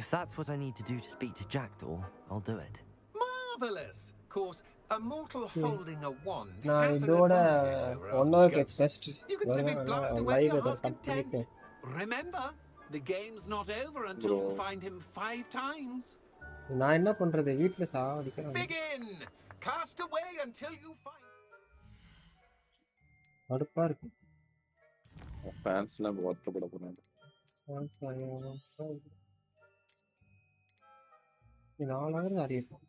If that's what I need to do to speak to Jackdaw, I'll do it. Marvelous! Of course, a mortal holding a wand நான் has an இதோட advantage over us 1 hour ghosts. best You can simply blast away live to your எதாவது heart's cut content. பண்ணிருக்கேன். Remember, the game's not over until you find him 5 times. நான் என்ன பண்றது வீட்ல சாவடிக்கிறேன். Begin! Cast away until you find... அடுப்பா இருக்கு. ஃபேன்ஸ்லாம் வருத்தப்பட போறாங்க. இது 4 hours ஆடிருக்கும்.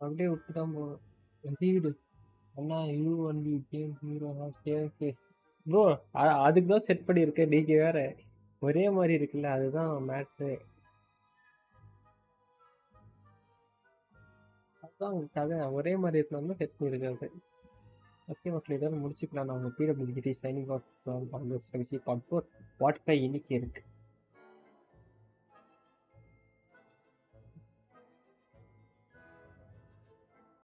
அப்படியே விட்டுதான் போகணும். வீடு அண்ணா you only game hero save case bro அதுக்கு தான் செட் பண்ணியிருக்கேன். நீங்க வேற ஒரே மாதிரி இருக்குல்ல, அதுதான் மேட்ரு. அதுதான் கதை ஒரே மாதிரி இருக்கணும் தான் செட் பண்ணியிருக்காது. ஓகே மக்கள், இதோட முடிச்சுக்கலாம். நான் உங்கள் pwggiriyt signing off from Hogwarts Legacy Part 4 what 5 இன்னைக்கு இருக்கு.